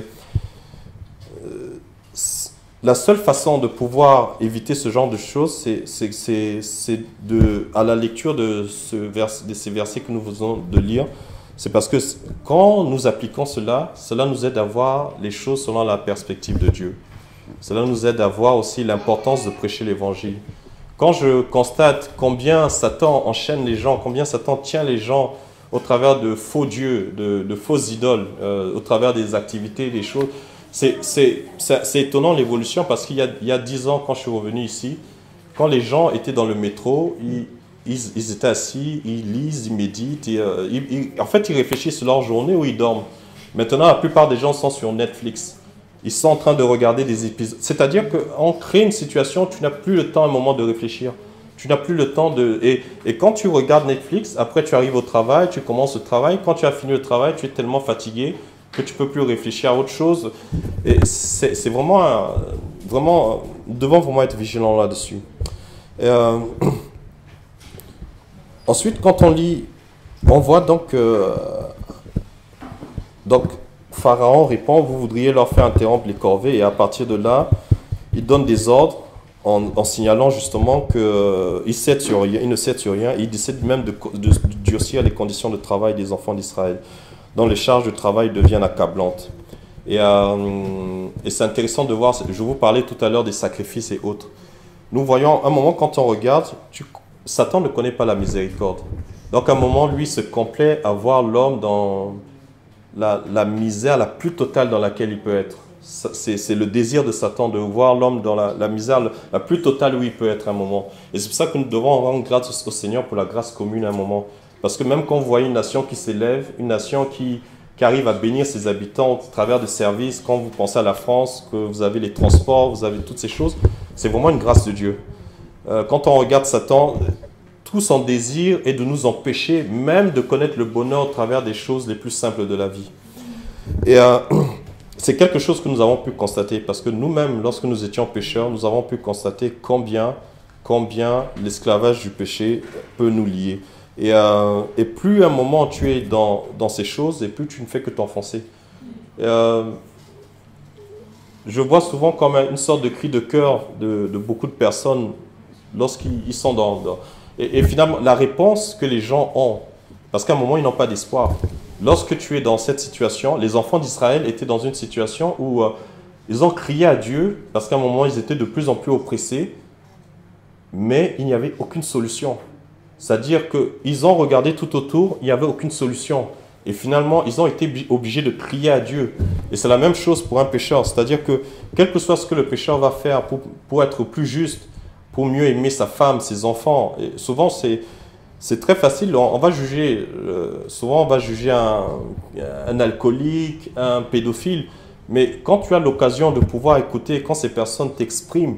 la seule façon de pouvoir éviter ce genre de choses, c'est à la lecture de ces versets que nous venons de lire, c'est parce que quand nous appliquons cela nous aide à voir les choses selon la perspective de Dieu. Cela nous aide à voir aussi l'importance de prêcher l'évangile. Quand je constate combien Satan enchaîne les gens, combien Satan tient les gens au travers de faux dieux, de fausses idoles, au travers des activités, des choses, c'est étonnant l'évolution parce qu'il y a 10 ans, quand je suis revenu ici, quand les gens étaient dans le métro, ils étaient assis, ils lisent, ils méditent, en fait ils réfléchissent leur journée ou ils dorment. Maintenant, la plupart des gens sont sur Netflix. Ils sont en train de regarder des épisodes. C'est-à-dire qu'on crée une situation, tu n'as plus le temps à un moment de réfléchir. Tu n'as plus le temps de... Et quand tu regardes Netflix, après tu arrives au travail, tu commences le travail. Quand tu as fini le travail, tu es tellement fatigué que tu ne peux plus réfléchir à autre chose. Et c'est vraiment... nous devons vraiment être vigilants là-dessus. Ensuite, quand on lit, on voit donc... Pharaon répond, vous voudriez leur faire interrompre les corvées, et à partir de là, il donne des ordres en signalant justement qu'il ne cède sur rien, et il décide même de durcir les conditions de travail des enfants d'Israël, dont les charges de travail deviennent accablantes. Et c'est intéressant de voir, je vous parlais tout à l'heure des sacrifices et autres. Nous voyons, à un moment, quand on regarde, Satan ne connaît pas la miséricorde. Donc à un moment, lui se complaît à voir l'homme dans... La misère la plus totale dans laquelle il peut être. C'est le désir de Satan de voir l'homme dans la misère la plus totale où il peut être à un moment. Et c'est pour ça que nous devons rendre grâce au Seigneur pour la grâce commune à un moment. Parce que même quand vous voyez une nation qui s'élève, une nation qui arrive à bénir ses habitants au travers de services, quand vous pensez à la France, que vous avez les transports, vous avez toutes ces choses, c'est vraiment une grâce de Dieu. Quand on regarde Satan... Tout son désir est de nous empêcher même de connaître le bonheur au travers des choses les plus simples de la vie. Et c'est quelque chose que nous avons pu constater parce que nous-mêmes, lorsque nous étions pécheurs, nous avons pu constater combien l'esclavage du péché peut nous lier. Et plus à un moment tu es dans ces choses, et plus tu ne fais que t'enfoncer. Je vois souvent comme une sorte de cri de cœur de beaucoup de personnes lorsqu'ils sont dans et finalement, la réponse que les gens ont, parce qu'à un moment, ils n'ont pas d'espoir. Lorsque tu es dans cette situation, les enfants d'Israël étaient dans une situation où ils ont crié à Dieu, parce qu'à un moment, ils étaient de plus en plus oppressés, mais il n'y avait aucune solution. C'est-à-dire qu'ils ont regardé tout autour, il n'y avait aucune solution. Et finalement, ils ont été obligés de crier à Dieu. Et c'est la même chose pour un pécheur. C'est-à-dire que, quel que soit ce que le pécheur va faire pour être plus juste, pour mieux aimer sa femme, ses enfants. Et souvent, c'est très facile. On va juger, souvent, on va juger un alcoolique, un pédophile. Mais quand tu as l'occasion de pouvoir écouter, quand ces personnes t'expriment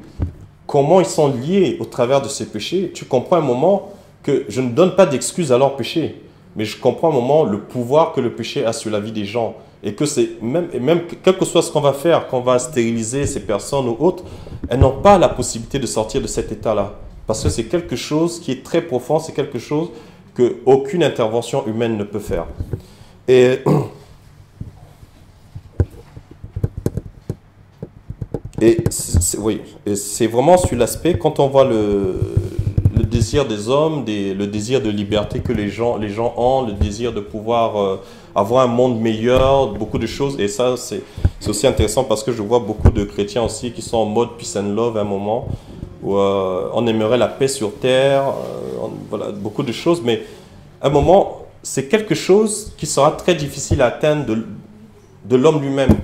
comment ils sont liés au travers de ces péchés, tu comprends un moment que je ne donne pas d'excuses à leur péché, mais je comprends un moment le pouvoir que le péché a sur la vie des gens. Et que c'est même quel que soit ce qu'on va faire, qu'on va stériliser ces personnes ou autres, elles n'ont pas la possibilité de sortir de cet état-là. Parce que c'est quelque chose qui est très profond, c'est quelque chose qu'aucune intervention humaine ne peut faire. Et, oui, et c'est vraiment sur l'aspect, quand on voit le désir des hommes, le désir de liberté que les gens ont, le désir de pouvoir avoir un monde meilleur, beaucoup de choses. Et ça, c'est aussi intéressant parce que je vois beaucoup de chrétiens aussi qui sont en mode peace and love à un moment, où on aimerait la paix sur terre, voilà, beaucoup de choses. Mais à un moment, c'est quelque chose qui sera très difficile à atteindre de l'homme lui-même.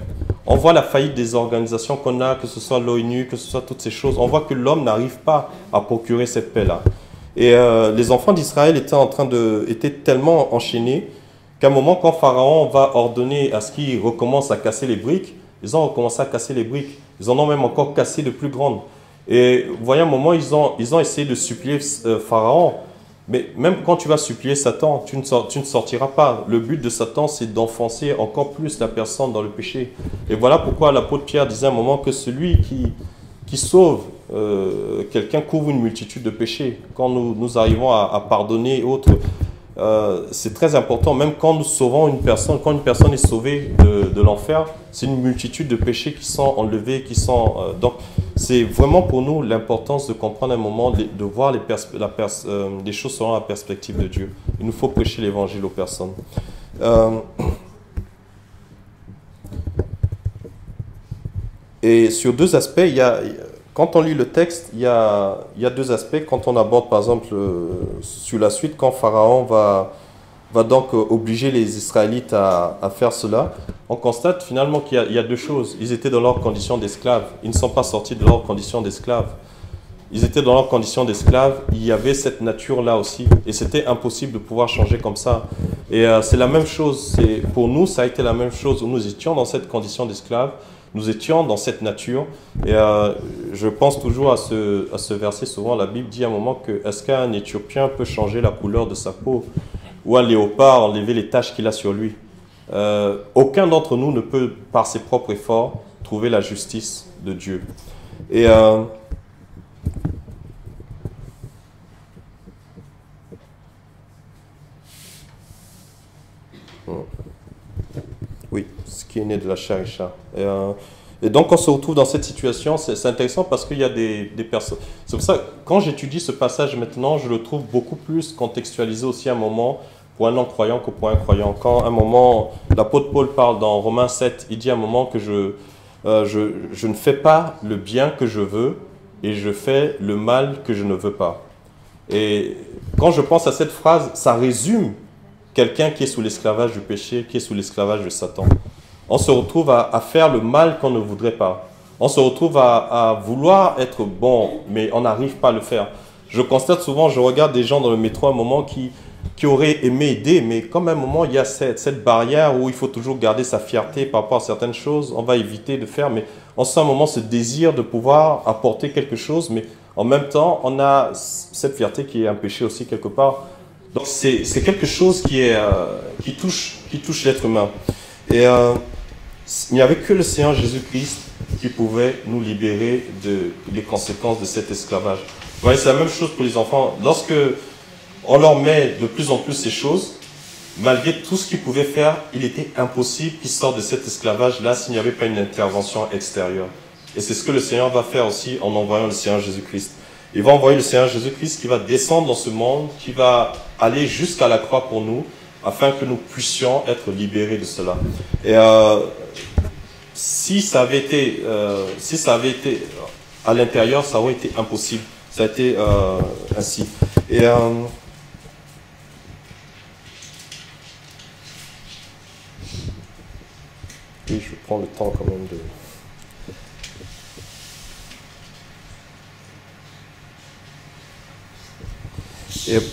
On voit la faillite des organisations qu'on a, que ce soit l'ONU, que ce soit toutes ces choses. On voit que l'homme n'arrive pas à procurer cette paix-là. Et les enfants d'Israël étaient tellement enchaînés qu'à un moment, quand Pharaon va ordonner à ce qu'ils recommencent à casser les briques, ils ont recommencé à casser les briques. Ils en ont même encore cassé de plus grandes. Et vous voyez, à un moment, ils ont essayé de supplier Pharaon. Mais même quand tu vas supplier Satan, tu ne sortiras pas. Le but de Satan, c'est d'enfoncer encore plus la personne dans le péché. Et voilà pourquoi l'apôtre Pierre disait à un moment que celui qui sauve quelqu'un couvre une multitude de péchés. Quand nous arrivons à pardonner et autres, c'est très important. Même quand nous sauvons une personne, quand une personne est sauvée de l'enfer, c'est une multitude de péchés qui sont enlevés, donc c'est vraiment pour nous l'importance de comprendre un moment, de voir les choses selon la perspective de Dieu. Il nous faut prêcher l'évangile aux personnes. Et sur deux aspects, quand on lit le texte, il y a deux aspects. Quand on aborde, par exemple, sur la suite, quand Pharaon va donc obliger les Israélites à faire cela, on constate finalement qu'il y a deux choses. Ils étaient dans leur condition d'esclaves. Ils ne sont pas sortis de leur condition d'esclaves. Ils étaient dans leur condition d'esclaves. Il y avait cette nature-là aussi. Et c'était impossible de pouvoir changer comme ça. Et c'est la même chose. Pour nous, ça a été la même chose. Nous étions dans cette condition d'esclaves. Nous étions dans cette nature. Et je pense toujours à ce verset. Souvent, la Bible dit à un moment que est-ce qu'un Éthiopien peut changer la couleur de sa peau, ou un léopard enlever les taches qu'il a sur lui? Aucun d'entre nous ne peut, par ses propres efforts, trouver la justice de Dieu. Et oui, ce qui est né de la chair et chair. Et donc, on se retrouve dans cette situation. C'est intéressant parce qu'il y a des personnes. C'est pour ça que quand j'étudie ce passage maintenant, je le trouve beaucoup plus contextualisé aussi à un moment pour un non-croyant que pour un croyant. Quand à un moment, l'apôtre Paul parle dans Romains 7, il dit à un moment que je ne fais pas le bien que je veux et je fais le mal que je ne veux pas. Et quand je pense à cette phrase, ça résume quelqu'un qui est sous l'esclavage du péché, qui est sous l'esclavage de Satan. On se retrouve à faire le mal qu'on ne voudrait pas. On se retrouve à vouloir être bon, mais on n'arrive pas à le faire. Je constate souvent, je regarde des gens dans le métro à un moment qui auraient aimé aider, mais comme à un moment, il y a cette barrière où il faut toujours garder sa fierté par rapport à certaines choses, on va éviter de faire, mais on sent à un moment ce désir de pouvoir apporter quelque chose, mais en même temps, on a cette fierté qui est un péché aussi quelque part. Donc c'est quelque chose qui touche l'être humain. Et il n'y avait que le Seigneur Jésus-Christ qui pouvait nous libérer des conséquences de cet esclavage. Vous voyez, c'est la même chose pour les enfants. Lorsque on leur met de plus en plus ces choses, malgré tout ce qu'ils pouvaient faire, il était impossible qu'ils sortent de cet esclavage-là s'il n'y avait pas une intervention extérieure. Et c'est ce que le Seigneur va faire aussi en envoyant le Seigneur Jésus-Christ. Il va envoyer le Seigneur Jésus-Christ qui va descendre dans ce monde, qui va aller jusqu'à la croix pour nous, afin que nous puissions être libérés de cela. Et si ça avait été à l'intérieur, ça aurait été impossible. Ça a été ainsi. Et oui, je prends le temps quand même de...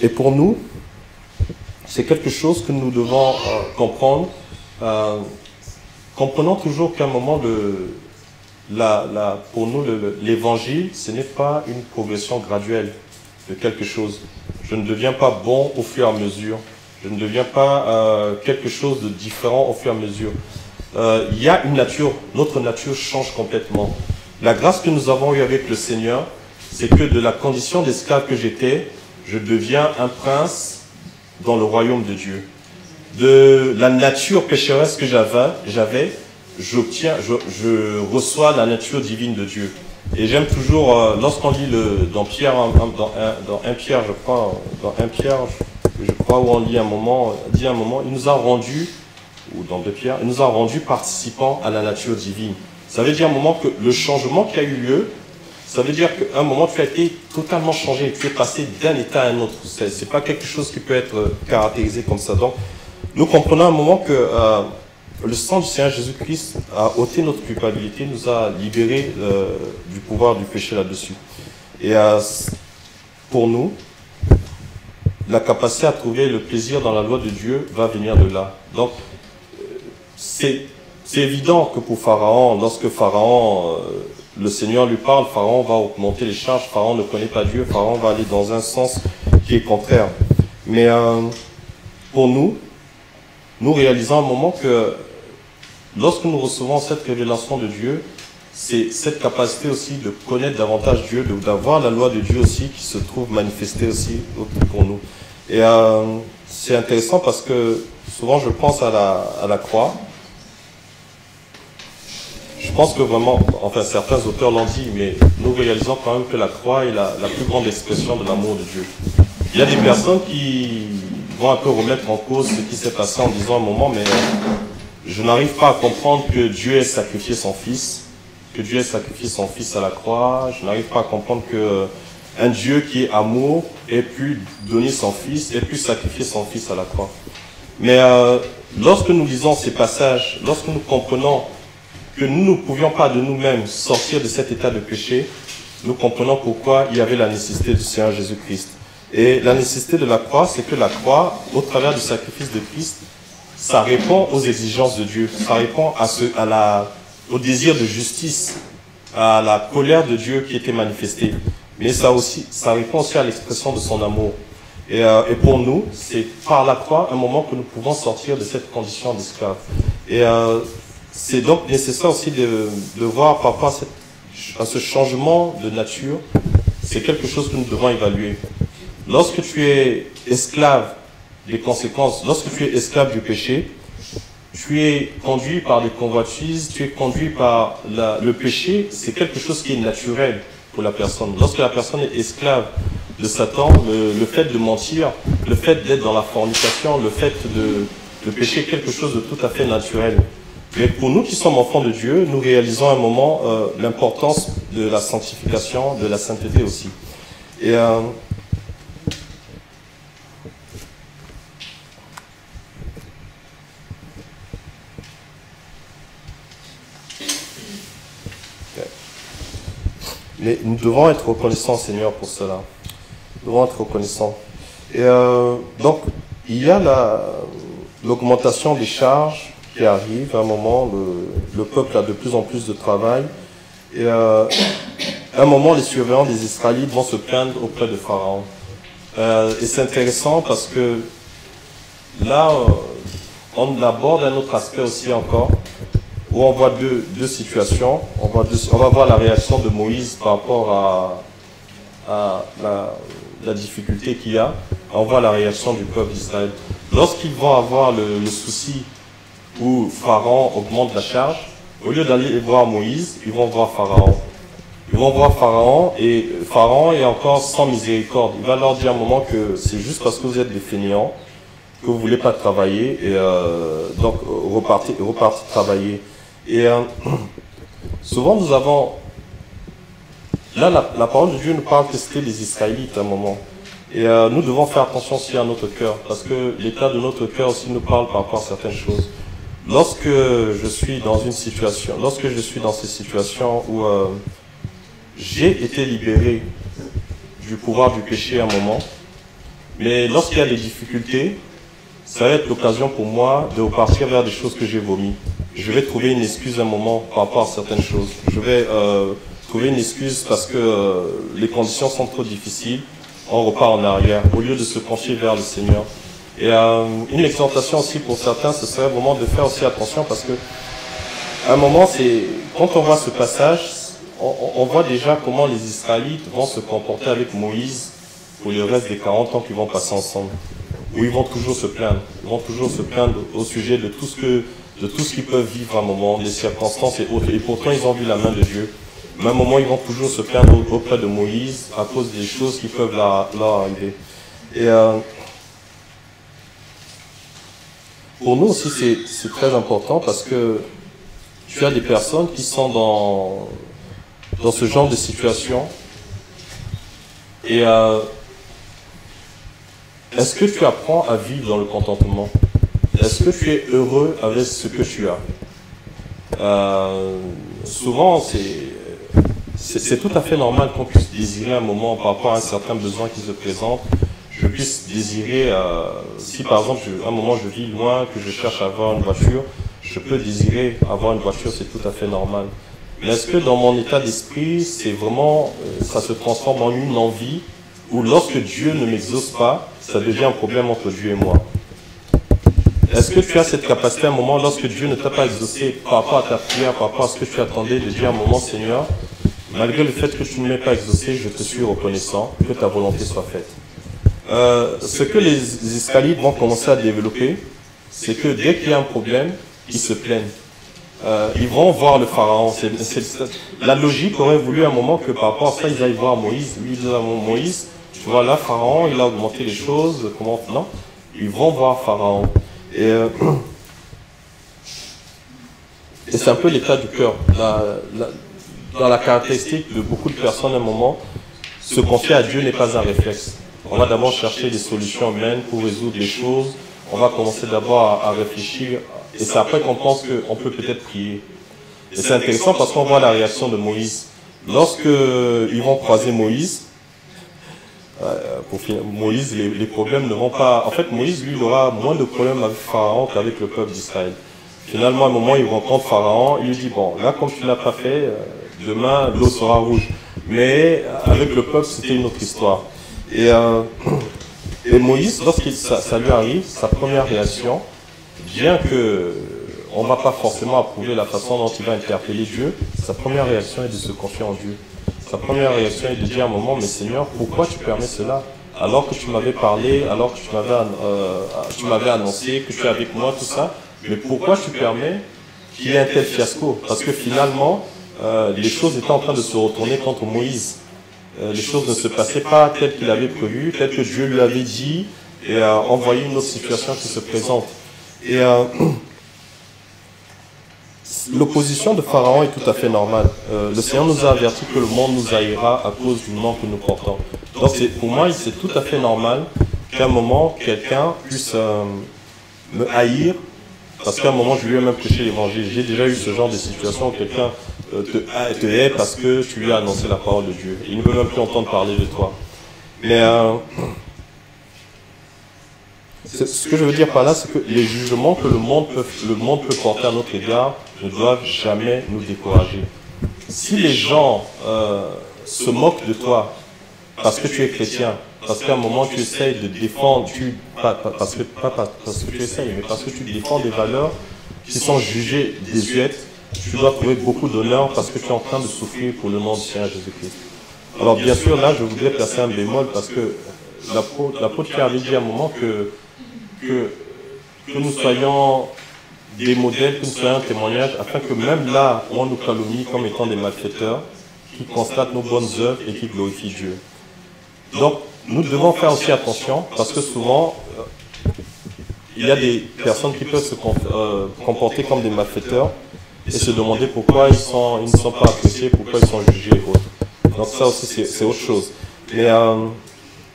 Et pour nous, c'est quelque chose que nous devons comprendre. Comprenons toujours qu'à un moment, pour nous, l'évangile, ce n'est pas une progression graduelle de quelque chose. Je ne deviens pas bon au fur et à mesure. Je ne deviens pas quelque chose de différent au fur et à mesure. Il y a une nature, notre nature change complètement. La grâce que nous avons eue avec le Seigneur, c'est que de la condition d'esclave que j'étais, je deviens un prince dans le royaume de Dieu. de la nature pécheresse que j'avais, je reçois la nature divine de Dieu. Et j'aime toujours, lorsqu'on lit dans Pierre, dans 1 Pierre, je crois, où on lit dit un moment, il nous a rendus, ou dans 2 Pierre, il nous a rendus participants à la nature divine. Ça veut dire un moment que le changement qui a eu lieu, ça veut dire qu'à un moment tu as été totalement changé, tu es passé d'un état à un autre. C'est pas quelque chose qui peut être caractérisé comme ça. Donc, nous comprenons à un moment que le sang du Seigneur Jésus-Christ a ôté notre culpabilité, nous a libérés du pouvoir du péché là-dessus. Et pour nous, la capacité à trouver le plaisir dans la loi de Dieu va venir de là. Donc, c'est évident que pour Pharaon, lorsque Pharaon, le Seigneur lui parle, Pharaon va augmenter les charges, Pharaon ne connaît pas Dieu, Pharaon va aller dans un sens qui est contraire. Mais pour nous réalisons un moment que lorsque nous recevons cette révélation de Dieu, c'est cette capacité aussi de connaître davantage Dieu, d'avoir la loi de Dieu aussi qui se trouve manifestée aussi pour nous. Et c'est intéressant parce que souvent je pense à la croix. Je pense que vraiment, enfin certains auteurs l'ont dit, mais nous réalisons quand même que la croix est la plus grande expression de l'amour de Dieu. Il y a des personnes qui vont un peu remettre en cause ce qui s'est passé en disant un moment, mais je n'arrive pas à comprendre que Dieu ait sacrifié son Fils, à la croix. Je n'arrive pas à comprendre que un Dieu qui est amour ait pu donner son Fils, ait pu sacrifier son Fils à la croix. Mais lorsque nous lisons ces passages, lorsque nous comprenons que nous ne pouvions pas de nous-mêmes sortir de cet état de péché, nous comprenons pourquoi il y avait la nécessité du Seigneur Jésus-Christ. Et la nécessité de la croix, c'est que la croix, au travers du sacrifice de Christ, ça répond aux exigences de Dieu, ça répond au désir de justice, à la colère de Dieu qui était manifestée. Mais ça répond aussi à l'expression de son amour. Et pour nous, c'est par la croix un moment que nous pouvons sortir de cette condition d'esclave. Et c'est donc nécessaire aussi de voir par rapport à ce changement de nature, c'est quelque chose que nous devons évaluer. Lorsque tu es esclave des conséquences, lorsque tu es esclave du péché, tu es conduit par des convoitises, tu es conduit par le péché, c'est quelque chose qui est naturel pour la personne. Lorsque la personne est esclave de Satan, le fait de mentir, le fait d'être dans la fornication, le fait de pécher est quelque chose de tout à fait naturel. Mais pour nous qui sommes enfants de Dieu, nous réalisons à un moment l'importance de la sanctification, de la sainteté aussi. Et mais nous devons être reconnaissants, Seigneur, pour cela. Nous devons être reconnaissants. Et donc, il y a l'augmentation des charges qui arrive. À un moment, le peuple a de plus en plus de travail. Et à un moment, les surveillants des Israélites vont se plaindre auprès de Pharaon. Et c'est intéressant parce que là, on aborde un autre aspect aussi encore, où on voit deux situations. On va voir la réaction de Moïse par rapport à la difficulté qu'il y a. On voit la réaction du peuple d'Israël. Lorsqu'ils vont avoir le souci où Pharaon augmente la charge, au lieu d'aller voir Moïse, ils vont voir Pharaon. Ils vont voir Pharaon, et Pharaon est encore sans miséricorde. Il va leur dire à un moment que c'est juste parce que vous êtes des fainéants, que vous ne voulez pas travailler, et donc repartez travailler. Et souvent nous avons... Là, la parole de Dieu nous parle que c'était les Israélites à un moment. Et nous devons faire attention aussi à notre cœur, parce que l'état de notre cœur aussi nous parle par rapport à certaines choses. Lorsque je suis dans une situation, lorsque je suis dans ces situations où j'ai été libéré du pouvoir du péché à un moment, mais lorsqu'il y a des difficultés, ça va être l'occasion pour moi de repartir vers des choses que j'ai vomies. Je vais trouver une excuse à un moment par rapport à certaines choses. Je vais trouver une excuse parce que les conditions sont trop difficiles. On repart en arrière, au lieu de se pencher vers le Seigneur. Et une exhortation aussi pour certains, ce serait vraiment de faire aussi attention parce que à un moment, quand on voit ce passage, on voit déjà comment les Israélites vont se comporter avec Moïse pour le reste des 40 ans qu'ils vont passer ensemble. où ils vont toujours se plaindre. Ils vont toujours se plaindre au sujet de tout ce qu'ils peuvent vivre à un moment, des circonstances et autres. Et pourtant, ils ont vu la main de Dieu. Mais à un moment, ils vont toujours se plaindre auprès de Moïse à cause des choses qui peuvent leur arriver. Et pour nous aussi, c'est très important parce que tu as des personnes qui sont dans ce genre de situation. Et est-ce que tu apprends à vivre dans le contentement? Est-ce que tu es heureux avec ce que tu as? Souvent, c'est tout à fait normal qu'on puisse désirer un moment par rapport à un certain besoin qui se présente. Je puisse désirer, si par exemple, à un moment je vis loin, que je cherche à avoir une voiture, je peux désirer avoir une voiture, c'est tout à fait normal. Mais est-ce que dans mon état d'esprit, c'est vraiment, ça se transforme en une envie, ou lorsque Dieu ne m'exauce pas, ça devient un problème entre Dieu et moi? Est-ce que tu as cette capacité à un moment, lorsque Dieu ne t'a pas exaucé par rapport à ta prière, par rapport à ce que tu attendais, de dire à un moment, Seigneur, malgré le fait que tu ne m'aies pas exaucé, je te suis reconnaissant, que ta volonté soit faite. Ce que les Israélites vont commencer à développer, c'est que dès qu'il y a un problème, ils se plaignent. Ils vont voir le Pharaon. La logique aurait voulu à un moment que par rapport à ça, ils aillent voir Moïse. Lui, ils disent à Moïse, tu vois là, Pharaon, il a augmenté les choses. Comment? Non, ils vont voir Pharaon. Et c'est un peu l'état du cœur. Dans la caractéristique de beaucoup de personnes à un moment, se confier à Dieu n'est pas un réflexe. On va d'abord chercher des solutions humaines pour résoudre les choses. On va commencer d'abord à réfléchir. Et c'est après qu'on pense qu'on peut peut-être prier. Et c'est intéressant parce qu'on voit la réaction de Moïse. Lorsque ils vont croiser Moïse, Moïse, les problèmes ne vont pas... En fait, Moïse, lui, il aura moins de problèmes avec Pharaon qu'avec le peuple d'Israël. Finalement, à un moment, il rencontre Pharaon, il lui dit, bon, là, comme tu ne l'as pas fait, demain, l'eau sera rouge. Mais avec le peuple, c'était une autre histoire. Et Moïse, lorsque ça lui arrive, sa première réaction, bien que on ne va pas forcément approuver la façon dont il va interpeller Dieu, sa première réaction est de se confier en Dieu. Sa première réaction est de dire à un moment, mais Seigneur, pourquoi tu permets cela? Alors que tu m'avais parlé, alors que tu m'avais annoncé que tu es avec moi, tout ça, mais pourquoi tu permets qu'il y ait un tel fiasco? Parce que finalement, les choses étaient en train de se retourner contre Moïse. Les choses ne se passaient pas telles qu'il avait prévu, telles que Dieu lui avait dit, et envoyé une autre situation qui se présente. Et l'opposition de Pharaon est tout à fait normale. Le Seigneur nous a averti que le monde nous haïra à cause du nom que nous portons. Donc pour moi, c'est tout à fait normal qu'à un moment, quelqu'un puisse me haïr, parce qu'à un moment, je lui ai même prêché l'évangile. J'ai déjà eu ce genre de situation où quelqu'un te hait parce que tu lui as annoncé la parole de Dieu. Il ne veut même plus entendre parler de toi. Mais ce que je veux dire par là, c'est que les jugements que le monde peut porter à notre égard ne doivent jamais nous décourager. Si les gens se moquent de toi parce que tu es chrétien, parce qu'à un moment tu essayes de défendre, pas parce que tu essayes, mais parce que tu défends des valeurs qui sont jugées désuètes, tu dois trouver beaucoup d'honneur parce que tu es en train de souffrir pour le nom du Seigneur Jésus-Christ. Alors bien sûr, là, je voudrais placer un bémol parce que l'apôtre Pierre avait dit à un moment que nous soyons des modèles, que nous soyons un témoignage, afin que même là où on nous calomnie comme étant des malfaiteurs, qui constatent nos bonnes œuvres et qui glorifient Dieu. Donc, nous devons faire aussi attention, parce que souvent, il y a des personnes qui peuvent se comporter comme des malfaiteurs et se demander pourquoi ils ne sont pas appréciés, pourquoi ils sont jugés et autres. Donc ça aussi, c'est autre chose. Mais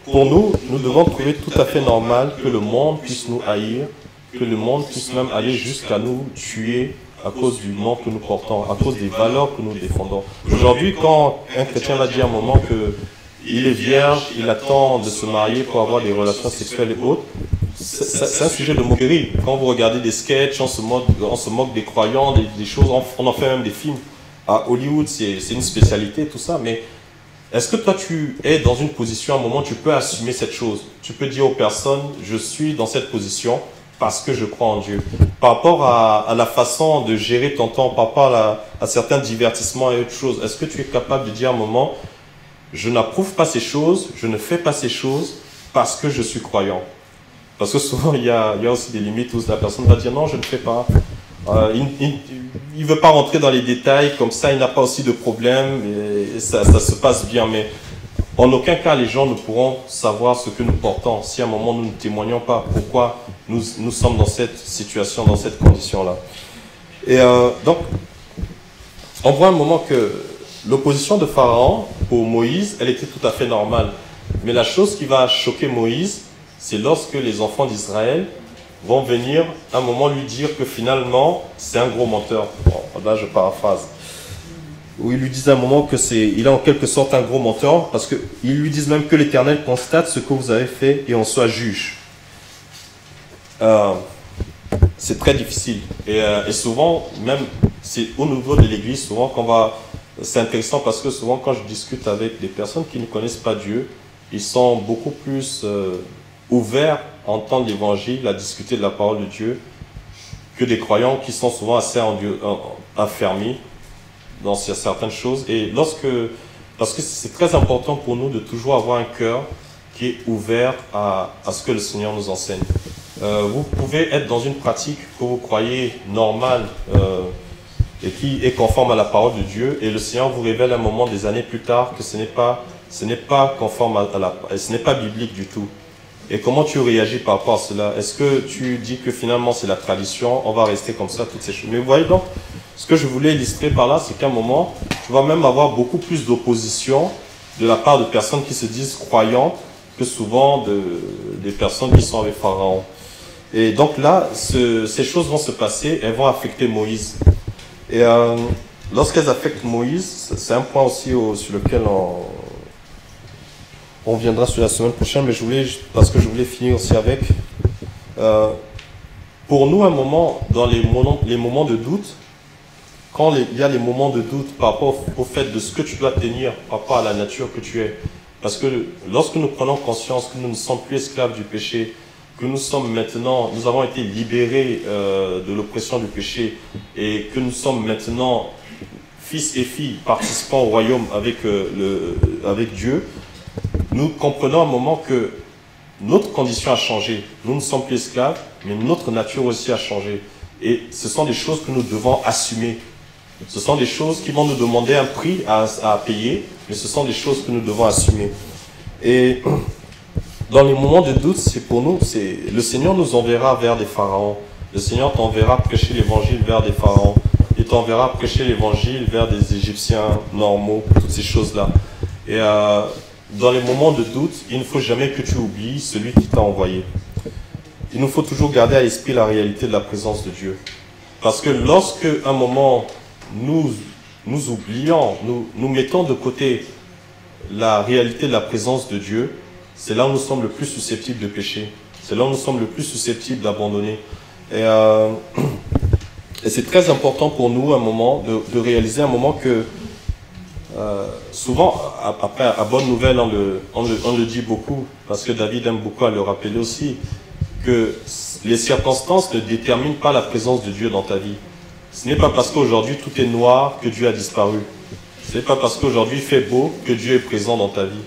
pour nous, nous devons trouver tout à fait normal que le monde puisse nous haïr, que le monde puisse même aller jusqu'à nous tuer à cause du nom que nous portons, à cause des valeurs que nous défendons. Aujourd'hui, quand un chrétien va dire à un moment qu'il est vierge, il attend de se marier pour avoir des relations sexuelles et autres, c'est un sujet de moquerie. Quand vous regardez des sketchs, on se moque des croyants, des choses, on en fait même des films. À Hollywood, c'est une spécialité, tout ça, mais est-ce que toi, tu es dans une position, à un moment, tu peux assumer cette chose? Tu peux dire aux personnes, je suis dans cette position parce que je crois en Dieu. Par rapport à la façon de gérer ton temps, par rapport à certains divertissements et autres choses, est-ce que tu es capable de dire à un moment, je n'approuve pas ces choses, je ne fais pas ces choses parce que je suis croyant? Parce que souvent, il y a aussi des limites où la personne va dire non, je ne fais pas. Il ne veut pas rentrer dans les détails, comme ça, il n'a pas aussi de problème et ça se passe bien. Mais en aucun cas, les gens ne pourront savoir ce que nous portons si à un moment nous ne témoignons pas pourquoi nous sommes dans cette situation, dans cette condition-là. Et donc, on voit un moment que l'opposition de Pharaon pour Moïse, elle était tout à fait normale. Mais la chose qui va choquer Moïse, c'est lorsque les enfants d'Israël vont venir un moment lui dire que finalement, c'est un gros menteur. Bon, là, je paraphrase. Où ils lui disent à un moment que il est en quelque sorte un gros menteur, parce qu'ils lui disent même que l'Éternel constate ce que vous avez fait et en soit juge. C'est très difficile. Et souvent, même c'est au niveau de l'Église, souvent c'est intéressant parce que souvent quand je discute avec des personnes qui ne connaissent pas Dieu, ils sont beaucoup plus ouverts à entendre l'Évangile, à discuter de la parole de Dieu, que des croyants qui sont souvent assez affermis dans certaines choses. Et parce que c'est très important pour nous de toujours avoir un cœur qui est ouvert à ce que le Seigneur nous enseigne. Vous pouvez être dans une pratique que vous croyez normale et qui est conforme à la parole de Dieu, et le Seigneur vous révèle un moment des années plus tard que ce n'est pas conforme ce n'est pas biblique du tout. Et comment tu réagis par rapport à cela? Est-ce que tu dis que finalement c'est la tradition, on va rester comme ça, toutes ces choses? Mais vous voyez donc, ce que je voulais illustrer par là, c'est qu'à un moment, tu vas même avoir beaucoup plus d'opposition de la part de personnes qui se disent croyantes que souvent des personnes qui sont avec Pharaon. Et donc là, ces choses vont se passer, elles vont affecter Moïse. Et lorsqu'elles affectent Moïse, c'est un point aussi sur lequel on viendra sur la semaine prochaine, mais parce que je voulais finir aussi avec. Pour nous, un moment, dans les moments de doute, quand il y a les moments de doute par rapport au fait de ce que tu dois tenir par rapport à la nature que tu es, parce que lorsque nous prenons conscience que nous ne sommes plus esclaves du péché, que nous avons été libérés de l'oppression du péché et que nous sommes maintenant fils et filles participant au royaume avec Dieu, nous comprenons à un moment que notre condition a changé. Nous ne sommes plus esclaves, mais notre nature aussi a changé. Et ce sont des choses que nous devons assumer. Ce sont des choses qui vont nous demander un prix à payer, mais ce sont des choses que nous devons assumer. Et dans les moments de doute, le Seigneur nous enverra vers des pharaons. Le Seigneur t'enverra prêcher l'évangile vers des pharaons. Il t'enverra prêcher l'évangile vers des Égyptiens normaux, toutes ces choses-là. Et dans les moments de doute, il ne faut jamais que tu oublies celui qui t'a envoyé. Il nous faut toujours garder à l'esprit la réalité de la présence de Dieu. Parce que lorsque, à un moment, nous oublions, nous mettons de côté la réalité de la présence de Dieu, c'est là où nous sommes le plus susceptibles de pécher. C'est là où nous sommes le plus susceptibles d'abandonner. Et c'est très important pour nous, à un moment, de réaliser un moment que souvent, après, à bonne nouvelle, on le dit beaucoup, parce que David aime beaucoup à le rappeler aussi, que les circonstances ne déterminent pas la présence de Dieu dans ta vie. Ce n'est pas parce qu'aujourd'hui tout est noir que Dieu a disparu. Ce n'est pas parce qu'aujourd'hui il fait beau que Dieu est présent dans ta vie.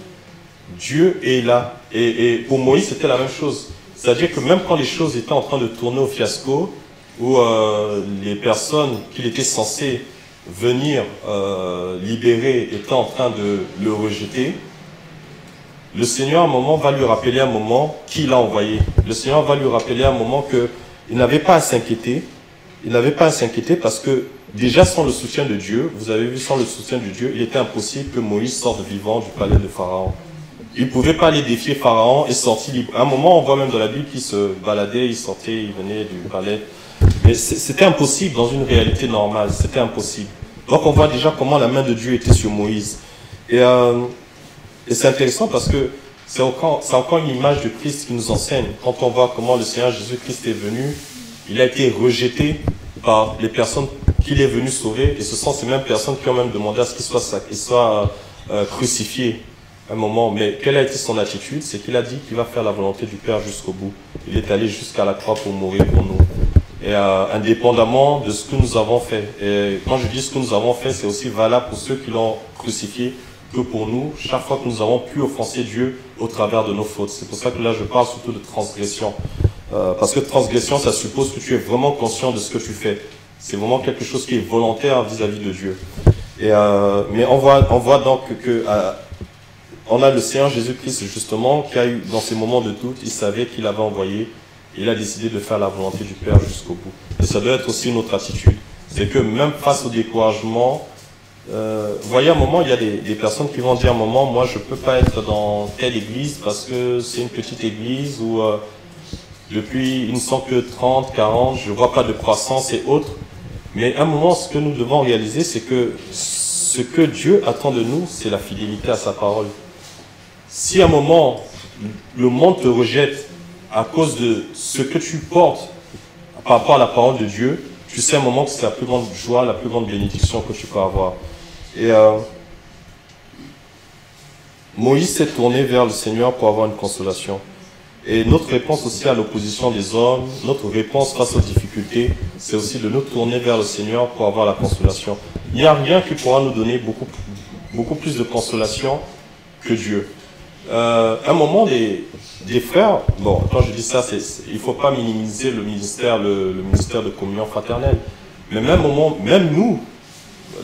Dieu est là. Et pour Moïse, c'était la même chose. C'est-à-dire que même quand les choses étaient en train de tourner au fiasco, où les personnes qu'il était censé venir libérer étaient en train de le rejeter, le Seigneur, à un moment, va lui rappeler un moment qui l'a envoyé. Le Seigneur va lui rappeler un moment qu'il n'avait pas à s'inquiéter. Il n'avait pas à s'inquiéter parce que, déjà sans le soutien de Dieu, vous avez vu, sans le soutien de Dieu, il était impossible que Moïse sorte vivant du palais de Pharaon. Il ne pouvait pas aller défier Pharaon et sortir libre. À un moment, on voit même dans la Bible qu'il se baladait, il sortait, il venait du palais. Mais c'était impossible dans une réalité normale. C'était impossible. Donc on voit déjà comment la main de Dieu était sur Moïse. Et c'est intéressant parce que c'est encore une image de Christ qui nous enseigne. Quand on voit comment le Seigneur Jésus-Christ est venu, il a été rejeté par les personnes qu'il est venu sauver. Et ce sont ces mêmes personnes qui ont même demandé à ce qu'il soit crucifié à un moment. Mais quelle a été son attitude? C'est qu'il a dit qu'il va faire la volonté du Père jusqu'au bout. Il est allé jusqu'à la croix pour mourir pour nous. Et indépendamment de ce que nous avons fait. Et quand je dis ce que nous avons fait, c'est aussi valable pour ceux qui l'ont crucifié, que pour nous, chaque fois que nous avons pu offenser Dieu au travers de nos fautes. C'est pour ça que là, je parle surtout de transgression. Parce que transgression, ça suppose que tu es vraiment conscient de ce que tu fais. C'est vraiment quelque chose qui est volontaire vis-à-vis de Dieu. Mais on voit donc que on a le Seigneur Jésus-Christ, justement, qui a eu, dans ces moments de doute, il savait qu'il avait envoyé, et il a décidé de faire la volonté du Père jusqu'au bout. Et ça doit être aussi notre attitude. C'est que même face au découragement, vous voyez, à un moment, il y a des personnes qui vont dire à un moment, moi, je ne peux pas être dans telle église parce que c'est une petite église où depuis, il ne sont que 30, 40, je ne vois pas de croissance et autres. Mais à un moment, ce que nous devons réaliser, c'est que ce que Dieu attend de nous, c'est la fidélité à sa parole. Si à un moment, le monde te rejette à cause de ce que tu portes par rapport à la parole de Dieu, tu sais à un moment que c'est la plus grande joie, la plus grande bénédiction que tu peux avoir. Et Moïse s'est tourné vers le Seigneur pour avoir une consolation. Et notre réponse aussi à l'opposition des hommes, notre réponse face aux difficultés, c'est aussi de nous tourner vers le Seigneur pour avoir la consolation. Il n'y a rien qui pourra nous donner beaucoup plus de consolation que Dieu. À un moment, des frères, bon, quand je dis ça, il ne faut pas minimiser le ministère de communion fraternelle. Mais même nous,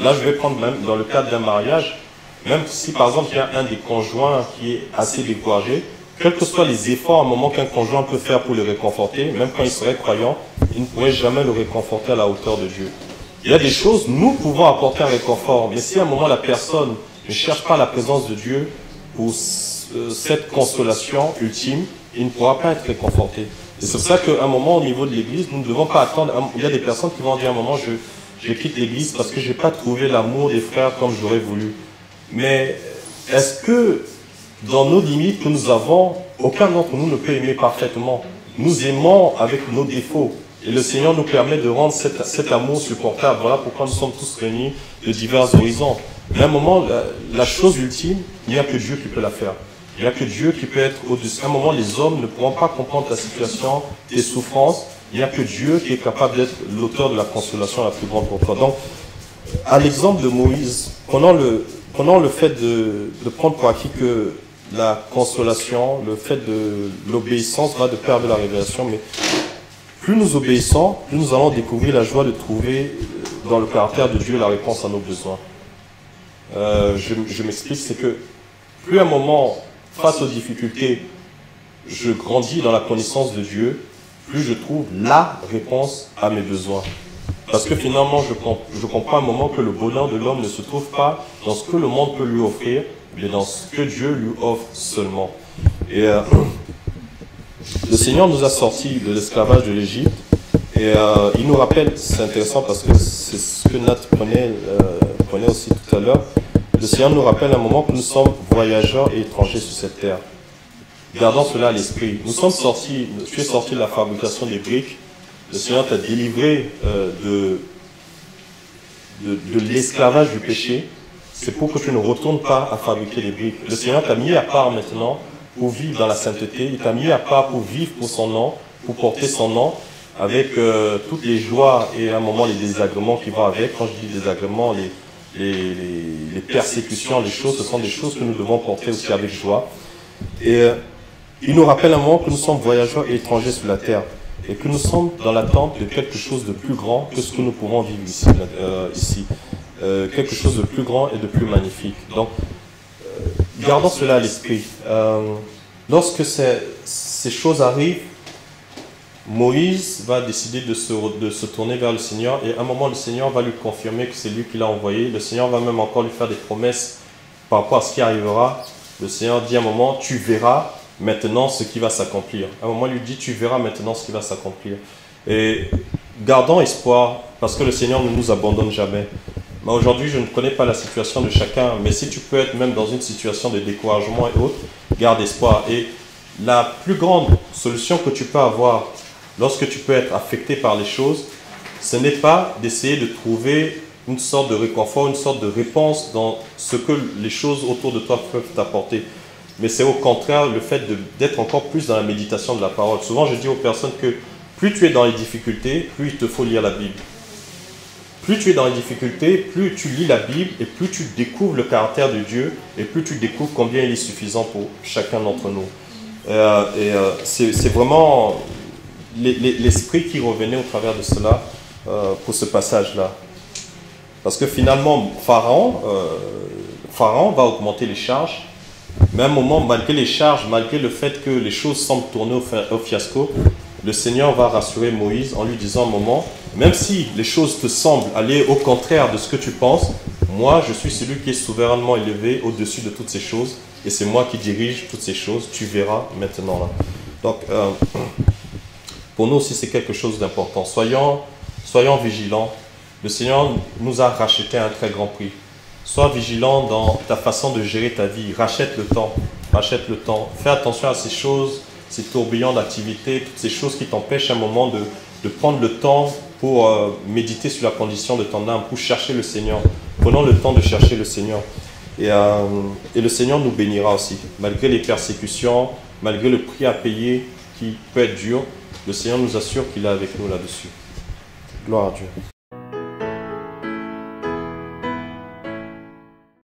là je vais prendre même dans le cadre d'un mariage, même si par exemple il y a un des conjoints qui est assez découragé, quels que soient les efforts à un moment qu'un conjoint peut faire pour le réconforter, même quand il serait croyant, il ne pourrait jamais le réconforter à la hauteur de Dieu. Il y a des choses, nous pouvons apporter un réconfort, mais si à un moment la personne ne cherche pas la présence de Dieu pour cette consolation ultime, il ne pourra pas être réconforté. Et c'est pour ça qu'à un moment, au niveau de l'Église, nous ne devons pas attendre. Il y a des personnes qui vont dire à un moment, je quitte l'Église parce que je n'ai pas trouvé l'amour des frères comme j'aurais voulu. Mais est-ce que dans nos limites que nous avons, aucun d'entre nous ne peut aimer parfaitement? Nous aimons avec nos défauts. Et le Seigneur nous permet de rendre cet amour supportable. Voilà pourquoi nous sommes tous réunis de divers horizons. Mais à un moment, la chose ultime, il n'y a que Dieu qui peut la faire. Il n'y a que Dieu qui peut être au-dessus. À un moment, les hommes ne pourront pas comprendre ta situation, tes souffrances. Il n'y a que Dieu qui est capable d'être l'auteur de la consolation la plus grande pour toi. Donc, à l'exemple de Moïse, prenons le fait de prendre pour acquis que la consolation, le fait de l'obéissance va de pair avec la révélation, mais plus nous obéissons, plus nous allons découvrir la joie de trouver dans le caractère de Dieu la réponse à nos besoins. Je m'explique, c'est que plus à un moment, face aux difficultés, je grandis dans la connaissance de Dieu, plus je trouve la réponse à mes besoins. Parce que finalement, je comprends à un moment que le bonheur de l'homme ne se trouve pas dans ce que le monde peut lui offrir, mais dans ce que Dieu lui offre seulement. Et le Seigneur nous a sortis de l'esclavage de l'Égypte, et il nous rappelle, c'est intéressant parce que c'est ce que Nat prenait aussi tout à l'heure, le Seigneur nous rappelle à un moment que nous sommes voyageurs et étrangers sur cette terre. Gardons cela à l'esprit. Tu es sorti de la fabrication des briques. Le Seigneur t'a délivré de l'esclavage du péché. C'est pour que tu ne retournes pas à fabriquer des briques. Le Seigneur t'a mis à part maintenant pour vivre dans la sainteté. Il t'a mis à part pour vivre pour son nom, pour porter son nom, avec toutes les joies et à un moment les désagréments qui vont avec. Quand je dis désagréments, les persécutions, les choses, ce sont des choses que nous devons porter aussi avec joie. Et il nous rappelle un moment que nous sommes voyageurs et étrangers sur la terre et que nous sommes dans l'attente de quelque chose de plus grand que ce que nous pouvons vivre ici. Quelque chose de plus grand et de plus magnifique. Donc, gardons cela à l'esprit. Lorsque ces choses arrivent, Moïse va décider de se tourner vers le Seigneur et à un moment le Seigneur va lui confirmer que c'est lui qui l'a envoyé. Le Seigneur va même encore lui faire des promesses par rapport à ce qui arrivera. Le Seigneur dit à un moment, tu verras maintenant ce qui va s'accomplir. À un moment il lui dit, tu verras maintenant ce qui va s'accomplir. Et gardons espoir parce que le Seigneur ne nous abandonne jamais. Mais aujourd'hui je ne connais pas la situation de chacun, mais si tu peux être même dans une situation de découragement et autres, garde espoir. Et la plus grande solution que tu peux avoir lorsque tu peux être affecté par les choses, ce n'est pas d'essayer de trouver une sorte de réconfort, une sorte de réponse dans ce que les choses autour de toi peuvent t'apporter. Mais c'est au contraire le fait d'être encore plus dans la méditation de la parole. Souvent, je dis aux personnes que plus tu es dans les difficultés, plus il te faut lire la Bible. Plus tu es dans les difficultés, plus tu lis la Bible et plus tu découvres le caractère de Dieu et plus tu découvres combien il est suffisant pour chacun d'entre nous. C'est vraiment l'esprit qui revenait au travers de cela pour ce passage-là. Parce que finalement, Pharaon va augmenter les charges, mais à un moment, malgré les charges, malgré le fait que les choses semblent tourner au fiasco, le Seigneur va rassurer Moïse en lui disant à un moment, même si les choses te semblent aller au contraire de ce que tu penses, moi je suis celui qui est souverainement élevé au-dessus de toutes ces choses, et c'est moi qui dirige toutes ces choses, tu verras maintenant là. Donc, pour nous aussi c'est quelque chose d'important. Soyons vigilants. Le Seigneur nous a racheté à un très grand prix. Sois vigilant dans ta façon de gérer ta vie. Rachète le temps. Rachète le temps. Fais attention à ces choses, ces tourbillons d'activité, toutes ces choses qui t'empêchent un moment de prendre le temps pour méditer sur la condition de ton âme, pour chercher le Seigneur. Prenons le temps de chercher le Seigneur. Et le Seigneur nous bénira aussi. Malgré les persécutions, malgré le prix à payer qui peut être dur, le Seigneur nous assure qu'il est avec nous là-dessus. Gloire à Dieu.